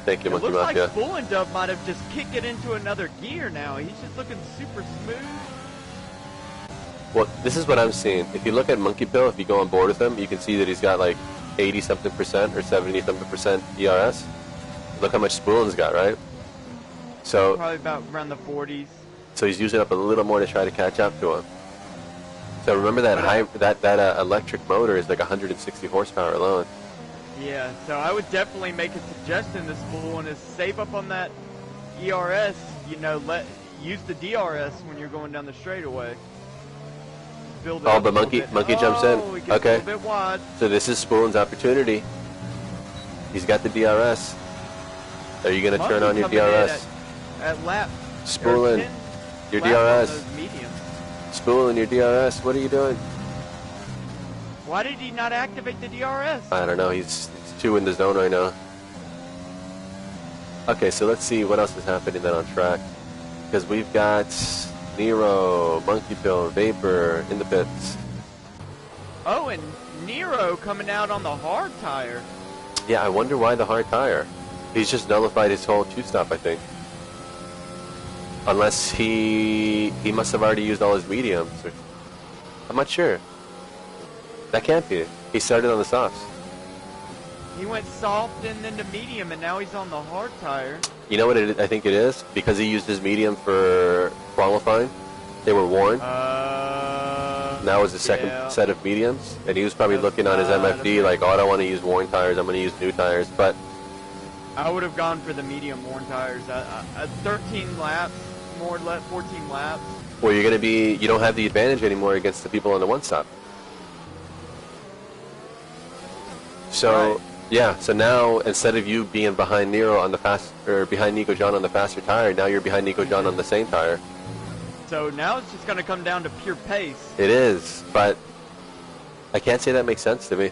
Thank you, Monkey Mafia. It looks like Spoolin Dub might have just kicked it into another gear now. He's just looking super smooth. Well, this is what I'm seeing. If you look at Monkey Pill, if you go on board with him, you can see that he's got like 80-something% or 70-something% ERS. Look how much Spoolin's got, right? So probably about around the 40s. So he's using up a little more to try to catch up to him. So remember that electric motor is like 160 horsepower alone. Yeah, so I would definitely make a suggestion to Spoolin is save up on that ERS. You know, use the DRS when you're going down the straightaway. Build it Oh, but Monkey jumps in. He gets Okay. a little bit wide. So this is Spoolin's opportunity. He's got the DRS. Are you going to turn on your DRS? At lap. Spoolin, your DRS. Spoolin, your DRS. What are you doing? Why did he not activate the DRS? I don't know. He's too in the zone right now. Okay, so let's see what else is happening then on track. Because we've got Nero, Monkey Pill, Vapor in the pits. Oh, and Nero coming out on the hard tire. Yeah, I wonder why the hard tire. He's just nullified his whole two-stop, I think. Unless he must have already used all his mediums. I'm not sure. That can't be. He started on the softs. He went soft and then to medium, and now he's on the hard tire. You know what I think it is? Because he used his medium for qualifying. They were worn. Now is the second set of mediums. And he was probably looking on his MFD like, oh, I don't want to use worn tires. I'm going to use new tires. But I would have gone for the medium worn tires. 13 laps, 14 laps. Well, you're going to be, you don't have the advantage anymore against the people on the one stop. So, right. Yeah, so now instead of you being behind Nero on the behind Nico John on the faster tire, now you're behind Nico John on the same tire. So now it's just going to come down to pure pace. It is, but I can't say that makes sense to me.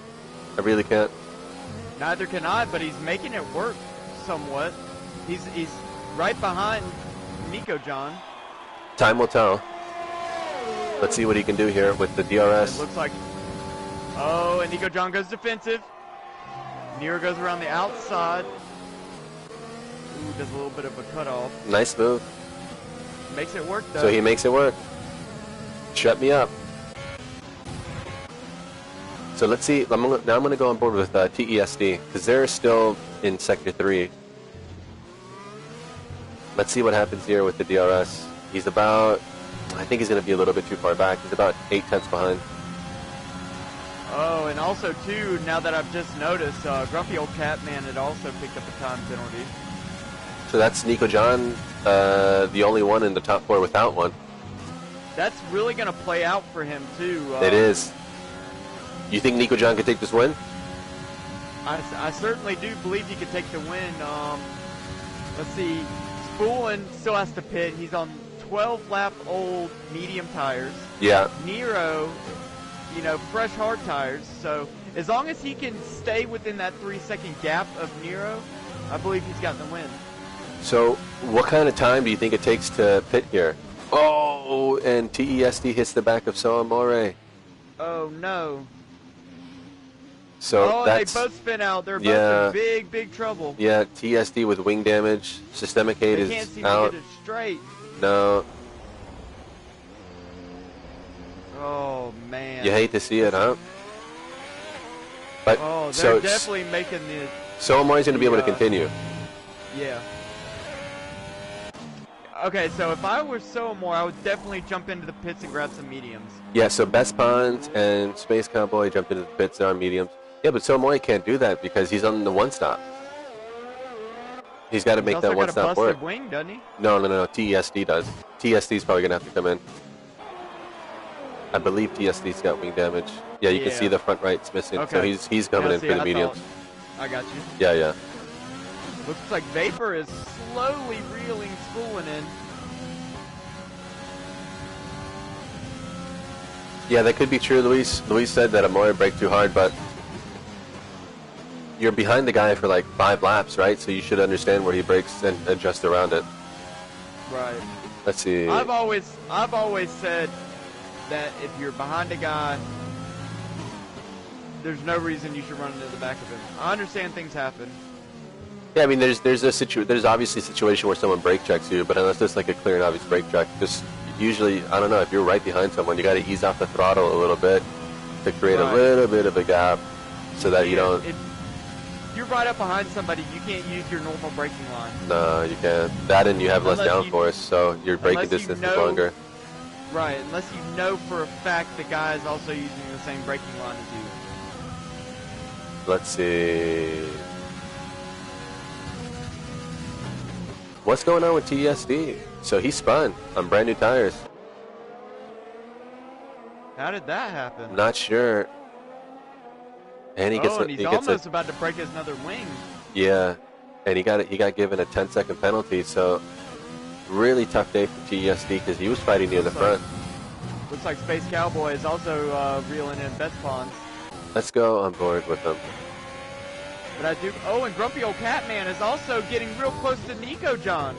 I really can't. Neither can I, but he's making it work somewhat. He's right behind Nico John. Time will tell. Let's see what he can do here with the DRS. It looks like... Oh, and Nico John goes defensive. Nero goes around the outside. Ooh, does a little bit of a cutoff. Nice move. Makes it work, though. So he makes it work. Shut me up. So let's see. Now I'm going to go on board with TESD because they're still in Sector 3. Let's see what happens here with the DRS. He's about... I think he's going to be a little bit too far back. He's about 8 tenths behind. Oh, and also, too, now that I've just noticed, Grumpy Old Catman had also picked up a time penalty. So that's Nico John, the only one in the top 4 without one. That's really going to play out for him, too. It is. You think Nico John could take this win? I certainly do believe he could take the win. Let's see. Spoolin still has to pit. He's on 12 lap old medium tires. Yeah. Nero, you know, fresh hard tires. So as long as he can stay within that 3-second gap of Nero, I believe he's got the win. So what kind of time do you think it takes to pit here? Oh, and TESD hits the back of Soamore. Oh no. So they both spin out. They're both in big trouble. Yeah, TSD with wing damage. Systemic 8 is out. They can't seem to get it straight. No. Oh man. You hate to see it, huh? But they're definitely making the. Soamore's going to be able to continue. Yeah. Okay, so if I were Soamore, I would definitely jump into the pits and grab some mediums. Yeah, so Best Ponds and Space Cowboy jumped into the pits and are mediums. Yeah, but Soamore can't do that because he's on the one stop. He's got to make that one stop work. He's also got a busted wing, doesn't he? No, TESD does. TSD's probably going to have to come in. I believe TSD's got wing damage. Yeah, you can see the front right's missing, okay. So he's coming in for the mediums. I got you. Yeah. Looks like Vapor is slowly reeling, spooling in. Yeah, that could be true, Luis. Luis said that Amore braked too hard, but you're behind the guy for like 5 laps, right? So you should understand where he brakes and adjust around it. Right. Let's see. I've always said that if you're behind a guy, there's no reason you should run into the back of him. I understand things happen. Yeah, I mean, there's obviously a situation where someone brake checks you, but unless there's like a clear and obvious brake check, just usually, I don't know, if you're right behind someone, you got to ease off the throttle a little bit to create a little bit of a gap so that you don't. If you're right up behind somebody, you can't use your normal braking line. No, you can't. That and you have less downforce, so your braking distance is longer. Right, unless you know for a fact the guy is also using the same braking line as you. Let's see. What's going on with TSD? So he spun on brand new tires. How did that happen? Not sure. And he's almost about to break his another wing. Yeah, and he got given a 10-second penalty. So really tough day for TSD because he was fighting near the front. Looks like Space Cowboy is also reeling in Best Ponds. Let's go on board with them. But and Grumpy Old Catman is also getting real close to Nico John.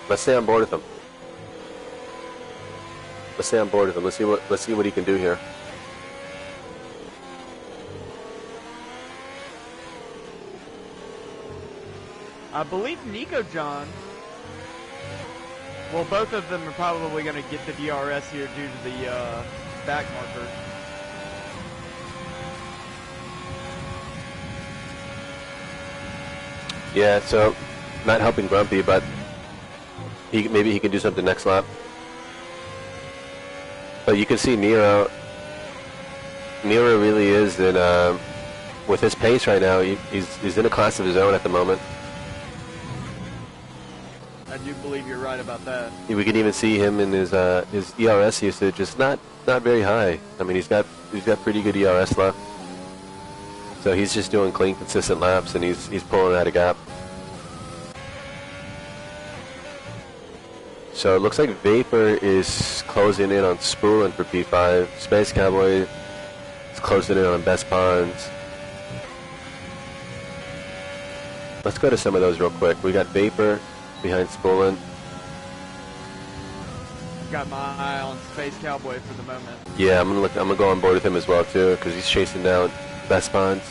Let's stay on board with him. Let's see what he can do here. I believe Nico John. Well, both of them are probably going to get the DRS here due to the back marker. Yeah, so not helping Grumpy, but maybe he can do something next lap. But you can see Nero really is in with his pace right now. He's in a class of his own at the moment. I do believe you're right about that. We can even see him in his ERS usage is not very high. I mean, he's got pretty good ERS left. So he's just doing clean, consistent laps, and he's pulling out a gap. So it looks like Vapor is closing in on Spoolin for P5. Space Cowboy is closing in on Best Ponds. Let's go to some of those real quick. We got Vapor behind Spoolin. Got my eye on Space Cowboy for the moment. Yeah, I'm gonna go on board with him as well too, because he's chasing down Best Ponds.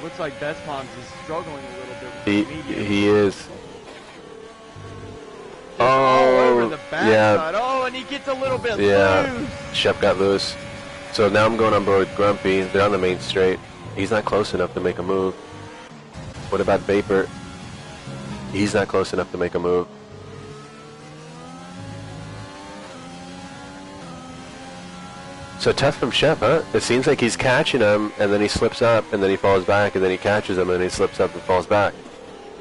Looks like Best Ponds is struggling a little bit with the medium. He is. All over the backside. Oh, and he gets a little bit loose. Shep got loose. So now I'm going on board with Grumpy. They're on the main straight. He's not close enough to make a move. What about Vapor? He's not close enough to make a move. So tough from Shep, huh? It seems like he's catching him, and then he slips up, and then he falls back, and then he catches him, and he slips up and falls back.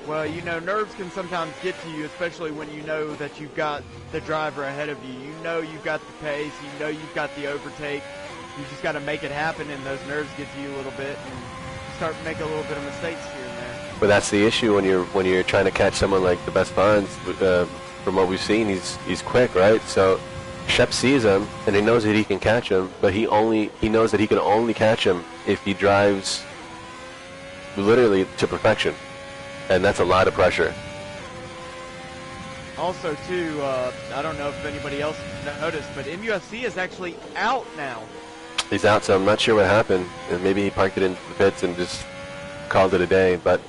Well, you know, nerves can sometimes get to you, especially when you know that you've got the driver ahead of you. You know you've got the pace. You know you've got the overtake. You just got to make it happen, and those nerves get to you a little bit, and you start to make a little bit of mistakes here and there. But that's the issue when you're trying to catch someone like the best Bonds. From what we've seen, he's quick, right? So Shep sees him, and he knows that he can catch him, but he knows that he can only catch him if he drives literally to perfection. And that's a lot of pressure. Also, too, I don't know if anybody else noticed, but MUFC is actually out now. He's out, so I'm not sure what happened. And maybe he parked it in the pits and just called it a day. But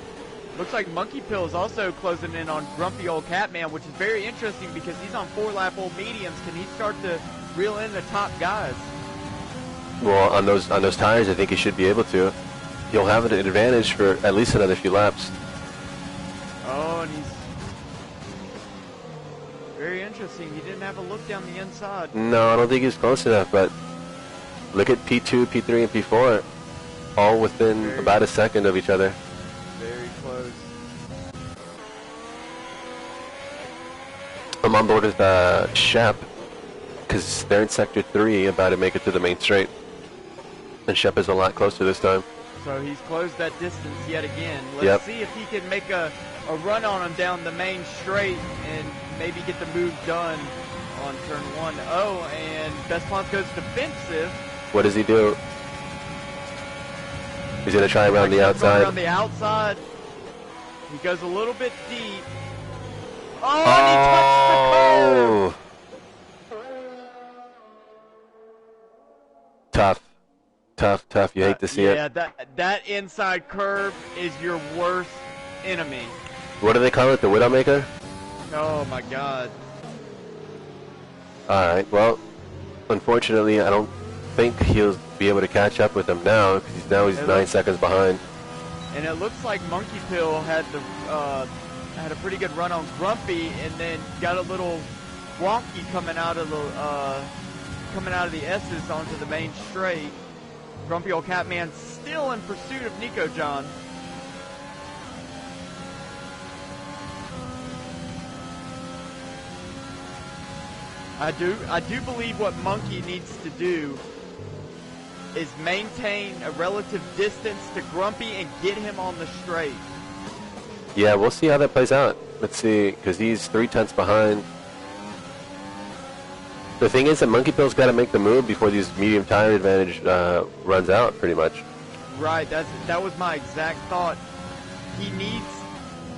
looks like Monkey Pill is also closing in on Grumpy Old Catman, which is very interesting because he's on 4-lap old mediums. Can he start to reel in the top guys? Well, on those tires, I think he should be able to. He'll have an advantage for at least another few laps. Oh, and he's very interesting. He didn't have a look down the inside. No, I don't think he's close enough, but look at P2, P3, and P4, all within about a second of each other. Very close. I'm on board with Shep, because they're in Sector 3, about to make it to the main straight. And Shep is a lot closer this time. So he's closed that distance yet again. Let's see if he can make a run on him down the main straight and maybe get the move done on turn 1. Oh, and Best Pons goes defensive. What does he do? He's going to try around the outside. Around the outside. He goes a little bit deep. Oh, and he touched the curve. Tough. Tough. You hate to see it. Yeah, that inside curve is your worst enemy. What do they call it? The Widowmaker? Oh my God. Alright, well, unfortunately, I don't think he'll be able to catch up with him now, because he's 9 seconds behind. And it looks like Monkey Pill had a pretty good run on Grumpy, and then got a little wonky coming out of the S's onto the main straight. Grumpy Old Catman still in pursuit of Nico John. I do believe what Monkey needs to do is maintain a relative distance to Grumpy and get him on the straight. Yeah, we'll see how that plays out. Let's see, because he's 3/10 behind. The thing is that Monkey Pill's got to make the move before these medium tire advantage runs out, pretty much. Right, that was my exact thought. He needs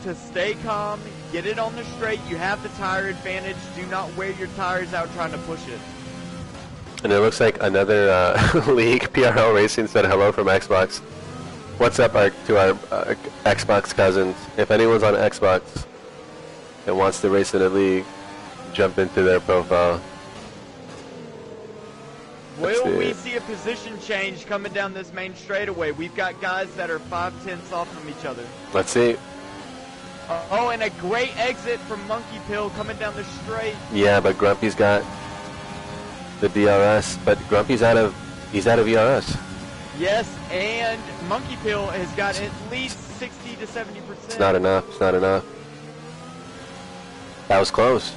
to stay calm, get it on the straight. You have the tire advantage. Do not wear your tires out trying to push it. And it looks like another league, PRL Racing, said hello from Xbox. What's up to our Xbox cousins? If anyone's on Xbox and wants to race in a league, jump into their profile. Will we see a position change coming down this main straightaway? We've got guys that are 5/10 off from each other. Let's see. Oh, and a great exit from Monkey Pill coming down the straight. Yeah, but Grumpy's got the DRS, but Grumpy's out of ERS. Yes, and Monkey Pill has got at least 60 to 70%. It's not enough. It's not enough. That was close.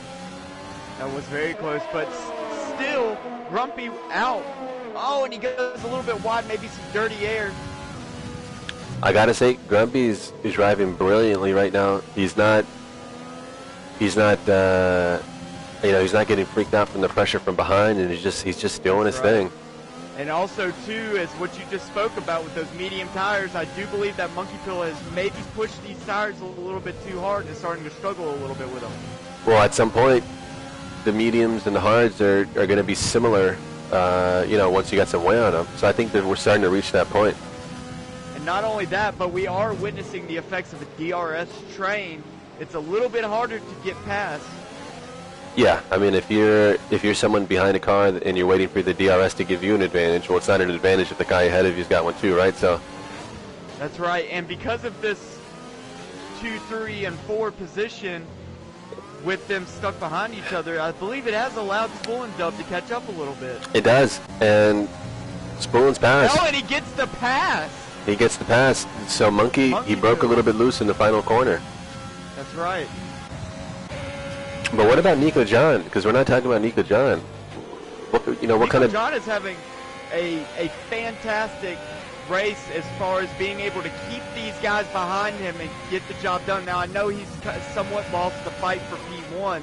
That was very close, but still, Grumpy out. Oh, and he goes a little bit wide, maybe some dirty air. I gotta say, Grumpy is driving brilliantly right now. He's not he's not getting freaked out from the pressure from behind, and he's just doing his thing. And also, too, as what you just spoke about with those medium tires, I do believe that Monkey Pill has maybe pushed these tires a little bit too hard and is starting to struggle a little bit with them. Well, at some point, the mediums and the hards are going to be similar, once you got some wear on them. So I think that we're starting to reach that point. And not only that, but we are witnessing the effects of a DRS train. It's a little bit harder to get past. Yeah, I mean, if you're someone behind a car and you're waiting for the DRS to give you an advantage, well, it's not an advantage if the guy ahead of you's got one too, right? So. That's right, and because of this 2, 3, and 4 position, with them stuck behind each other, I believe it has allowed Spoolin' Dub to catch up a little bit. It does, and Spoolin's pass. Oh, and he gets the pass. He gets the pass. So Monkey he broke a little bit loose in the final corner. That's right. But what about Nico John? Because we're not talking about Nico John. What kind of... John is having a fantastic race as far as being able to keep these guys behind him and get the job done. Now, I know he's somewhat lost the fight for P1,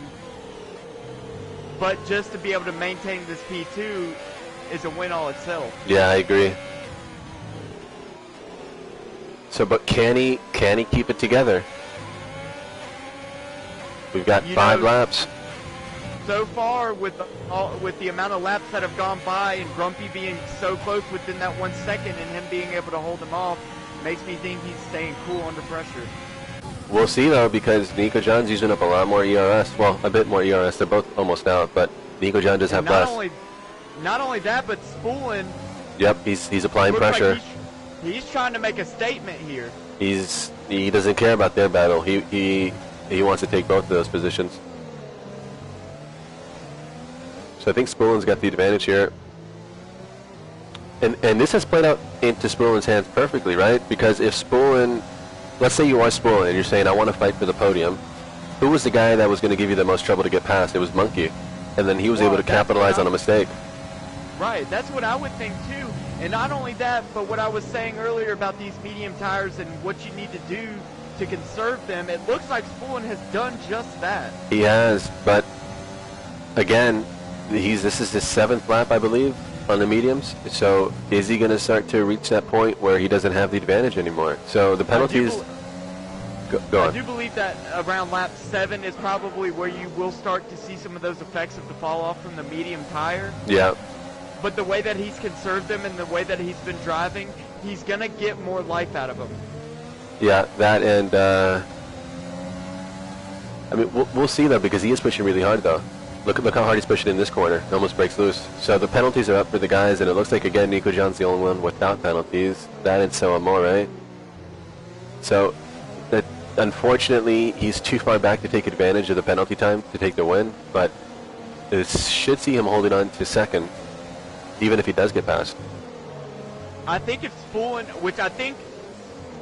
but just to be able to maintain this P2 is a win all itself. Yeah, I agree. So, but can he keep it together? We've got 5 laps. So far, with the amount of laps that have gone by and Grumpy being so close within that 1 second and him being able to hold him off, makes me think he's staying cool under pressure. We'll see, though, because Nico John's using up a lot more ERS. Well, a bit more ERS. They're both almost out, but Nico John does have less. Not only that, but Spoolin. Yep, he's applying pressure. Like he's trying to make a statement here. He doesn't care about their battle. He wants to take both of those positions. So I think Spoolin's got the advantage here. And this has played out into Spoolin's hands perfectly, right? Because if Spoolin, let's say you are Spoolin and you're saying, I want to fight for the podium, who was the guy that was going to give you the most trouble to get past? It was Monkey. And then he was able to capitalize on a mistake. Right, that's what I would think too. And not only that, but what I was saying earlier about these medium tires and what you need to do to conserve them, it looks like Spoolin has done just that. He has, but again, this is his 7th lap, I believe, on the mediums. So is he going to start to reach that point where he doesn't have the advantage anymore? So the penalties... Go on. I do believe that around lap 7 is probably where you will start to see some of those effects of the fall off from the medium tire. Yeah. But the way that he's conserved them and the way that he's been driving, he's going to get more life out of them. Yeah, that and, I mean, we'll see though, because he is pushing really hard though. Look how hard he's pushing in this corner. He almost breaks loose. So the penalties are up for the guys, and it looks like, again, Nico John's the only one without penalties. That and so more, right? So, that unfortunately, he's too far back to take advantage of the penalty time to take the win, but it should see him holding on to 2nd, even if he does get past. I think if Spoolin,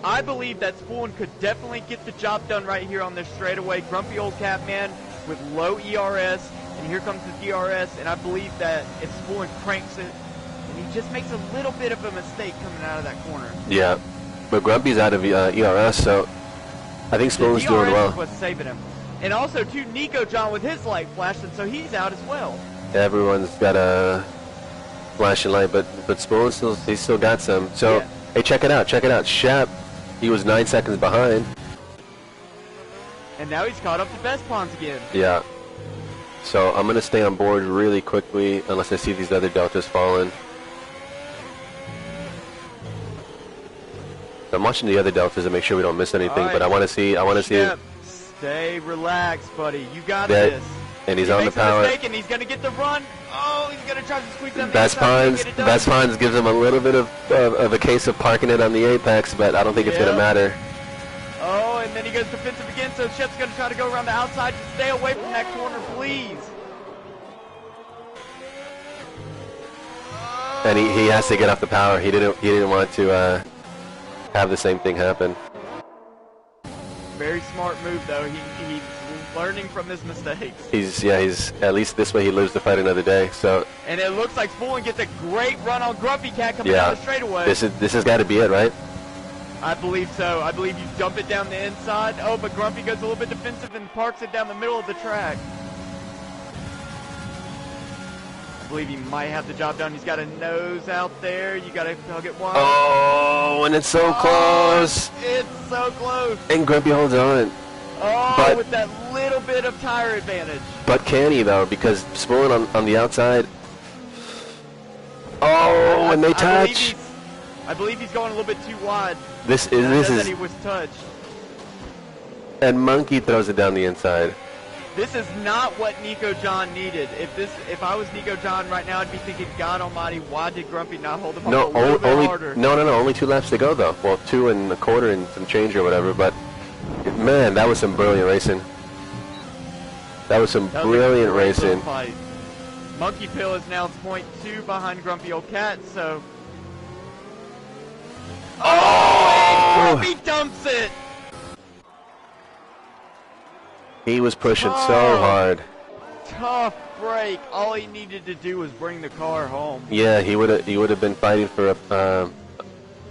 I believe that Spoolin could definitely get the job done right here on this straightaway. Grumpy old Catman with low ERS, and here comes the DRS, and I believe that if Spoolin cranks it, and he just makes a little bit of a mistake coming out of that corner. Yeah, but Grumpy's out of ERS, so I think Spoolin's doing well. DRS is what's saving him. And also, too, Nico John with his light flashing, so he's out as well. Everyone's got a flashing light, but Spoolin he's still got some. So, yeah. Hey, check it out. Shep, he was 9 seconds behind. And now he's caught up to Best Pawns again. Yeah. So I'm going to stay on board really quickly unless I see these other deltas falling. So I'm watching the other deltas to make sure we don't miss anything, but I want to see. Stay relaxed, buddy. You got this. And he's on the power. And he's going to get the run. Oh, he's going to try to squeeze that. Best Pawns gives him a little bit of a case of parking it on the apex, but I don't think it's going to matter. Oh, and then he goes defensive again, so Shep's going to try to go around the outside to stay away from that corner, please. And he has to get off the power. He didn't want to have the same thing happen. Very smart move, though. He's learning from his mistakes. He's at least this way he lives to fight another day. So. And it looks like Spoolin gets a great run on Grumpy Cat coming down the straightaway. This has got to be it, right? I believe so. I believe you dump it down the inside. Oh, but Grumpy goes a little bit defensive and parks it down the middle of the track. I believe he might have the job done. He's got a nose out there. You got to hug it one. Oh, and it's so close. It's so close. And Grumpy holds on. Oh, with that little bit of tire advantage. But can he, though? Because Spoolin on the outside. Oh, and they touch. I believe he's going a little bit too wide. This is. He was touched. And Monkey throws it down the inside. This is not what Nico John needed. If I was Nico John right now, I'd be thinking, God Almighty, why did Grumpy not hold him up a little bit harder? No. Only 2 laps to go though. Well, 2 and a quarter and some change or whatever. But man, that was some brilliant racing. That was some brilliant racing. Monkey Pill is now 0.2 behind Grumpy Old Cat. So. Oh! Grumpy dumps it. He was pushing so hard. Tough break. All he needed to do was bring the car home. Yeah, he would have been fighting for a.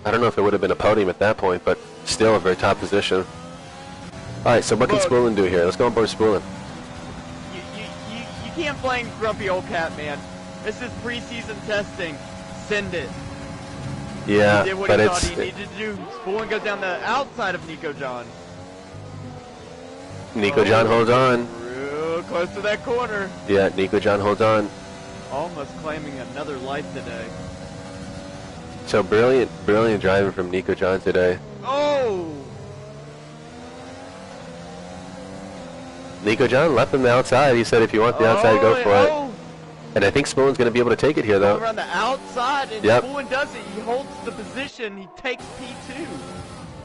I don't know if it would have been a podium at that point, but still a very top position. All right, so what can Spoolin do here? Let's go on board Spoolin. You can't blame grumpy old cat, man. This is preseason testing. Send it. Yeah, he did what but he thought he needed to do. Spoolin goes down the outside of Nico John. Nico John holds on. Real close to that corner. Yeah, Nico John holds on. Almost claiming another life today. So brilliant driving from Nico John today. Oh! Nico John left him the outside. He said if you want the outside, go for it. And I think Spoolin's going to be able to take it here, though. Around the outside, and Spoolin does it. He holds the position. He takes P2.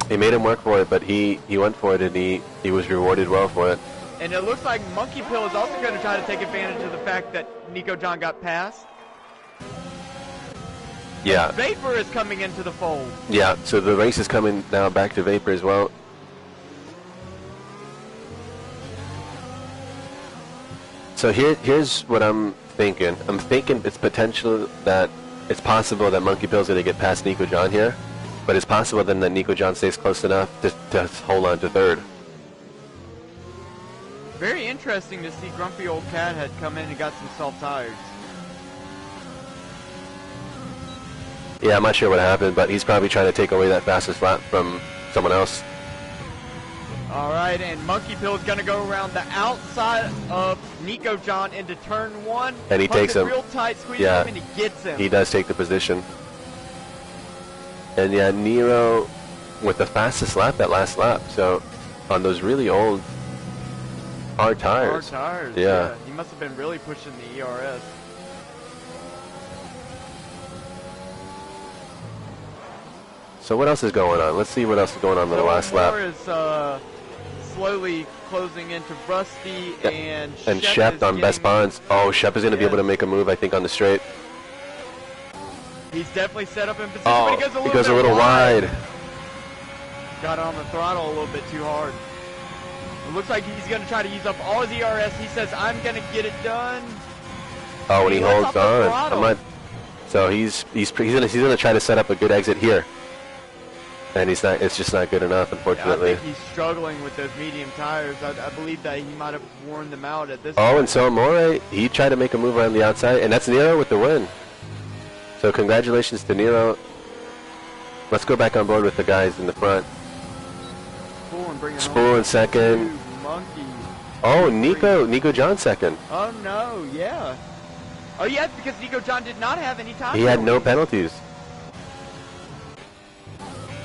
He made him work for it, but he went for it, and he was rewarded well for it. And it looks like Monkey Pill is also going to try to take advantage of the fact that Nico John got passed. Yeah. And Vapor is coming into the fold. Yeah, so the race is coming now back to Vapor as well. So here's what I'm thinking. I'm thinking it's potential that it's possible that Monkey Pill's going to get past Nico John here, but it's possible then that Nico John stays close enough to hold on to third. Very interesting to see Grumpy Old Cat had come in and got some soft tires. Yeah, I'm not sure what happened, but he's probably trying to take away that fastest lap from someone else. All right, and Monkey Pill is going to go around the outside of Nico John into turn 1. And he takes him. Real tight, squeeze yeah, him, and he gets him. He does take the position. And yeah, Nero with the fastest lap that last lap. So on those really old hard tires. Hard tires, yeah. He must have been really pushing the ERS. So what else is going on? Let's see what else is going on in the last lap. Is slowly closing into Rusty, and Shep on best bonds. Oh, Shep is going to be able to make a move, I think, on the straight. He's definitely set up in position, but he goes a little wide. Got on the throttle a little bit too hard. It looks like he's going to try to use up all his ERS. He says, I'm going to get it done. Oh, and he holds on. So he's going to try to set up a good exit here. And he's not. It's just not good enough, unfortunately. Yeah, I think he's struggling with those medium tires. I believe that he might have worn them out at this point. point. And so Amore, he tried to make a move around the outside, and that's Nero with the win. So congratulations to Nero. Let's go back on board with the guys in the front. Spool in second. Monkey. Oh, Nico John second. Oh no, yeah. Oh yeah, because Nico John did not have any time. He had no penalties.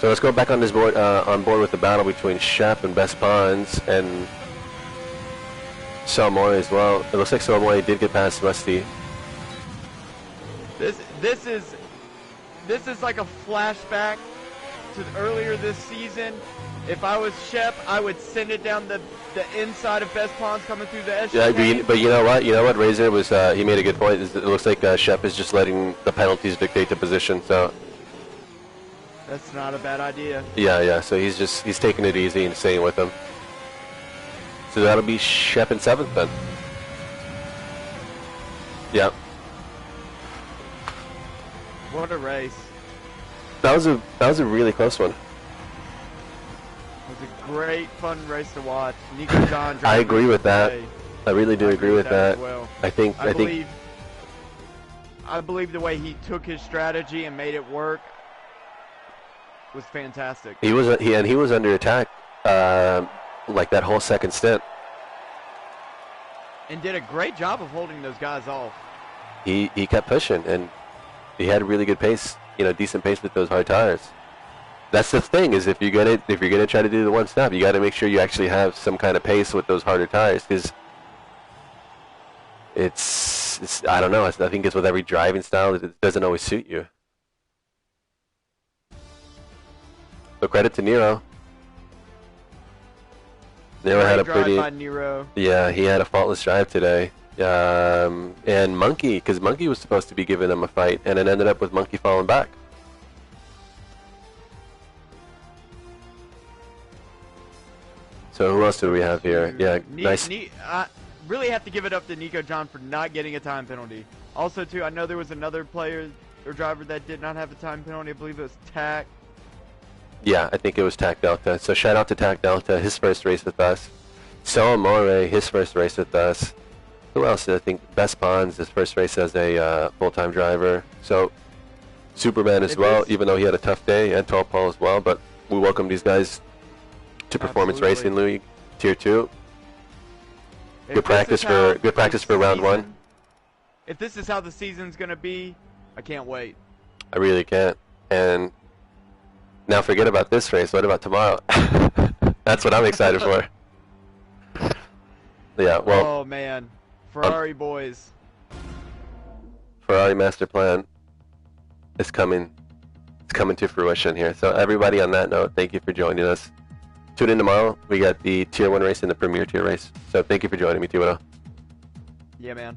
So let's go back on this board, on board with the battle between Shep and Best Bonds and Salmore as well. It looks like Salmore did get past Rusty. This is like a flashback to earlier this season. If I was Shep, I would send it down the inside of Best Bonds coming through the edge. Yeah, but you know what? Razor was he made a good point. It looks like Shep is just letting the penalties dictate the position. So. That's not a bad idea. Yeah. So he's taking it easy and staying with them. So that'll be Shep in seventh then. Yeah. What a race. That was a really close one. It was a great, fun race to watch. Nico John. I agree with that. I really do agree with that. Well. I believe the way he took his strategy and made it work was fantastic. He was under attack like that whole second stint. And did a great job of holding those guys off. He kept pushing, and he had a really good pace, decent pace with those hard tires. That's the thing, is if you're gonna try to do the one stop, you got to make sure you actually have some kind of pace with those harder tires, because it's I don't know. I think it's with every driving style, it doesn't always suit you. So credit to Nero. Nero had a pretty. By Nero. Yeah, he had a faultless drive today. And Monkey, because Monkey was supposed to be giving him a fight, and it ended up with Monkey falling back. So who else do we have here? Yeah, nice. Really have to give it up to Nico John for not getting a time penalty. Also, too, I know there was another player or driver that did not have a time penalty. I believe it was Tack. Yeah, I think it was Tac Delta. So shout out to Tac Delta, his first race with us. So Amore, his first race with us. Who else? I think Best Ponds, his first race as a full-time driver. So Superman as well, even though he had a tough day, and Tall Paul as well. But we welcome these guys to Performance Racing League Tier 2. Good practice for round 1. If this is how the season's gonna be, I can't wait. I really can't. And now forget about this race. What about tomorrow? That's what I'm excited for. Yeah, well. Oh man, Ferrari boys. Ferrari master plan is coming. It's coming to fruition here. So everybody, on that note, thank you for joining us. Tune in tomorrow. We got the Tier 1 race and the Premier Tier race. So thank you for joining me, Tiwado. Yeah, man.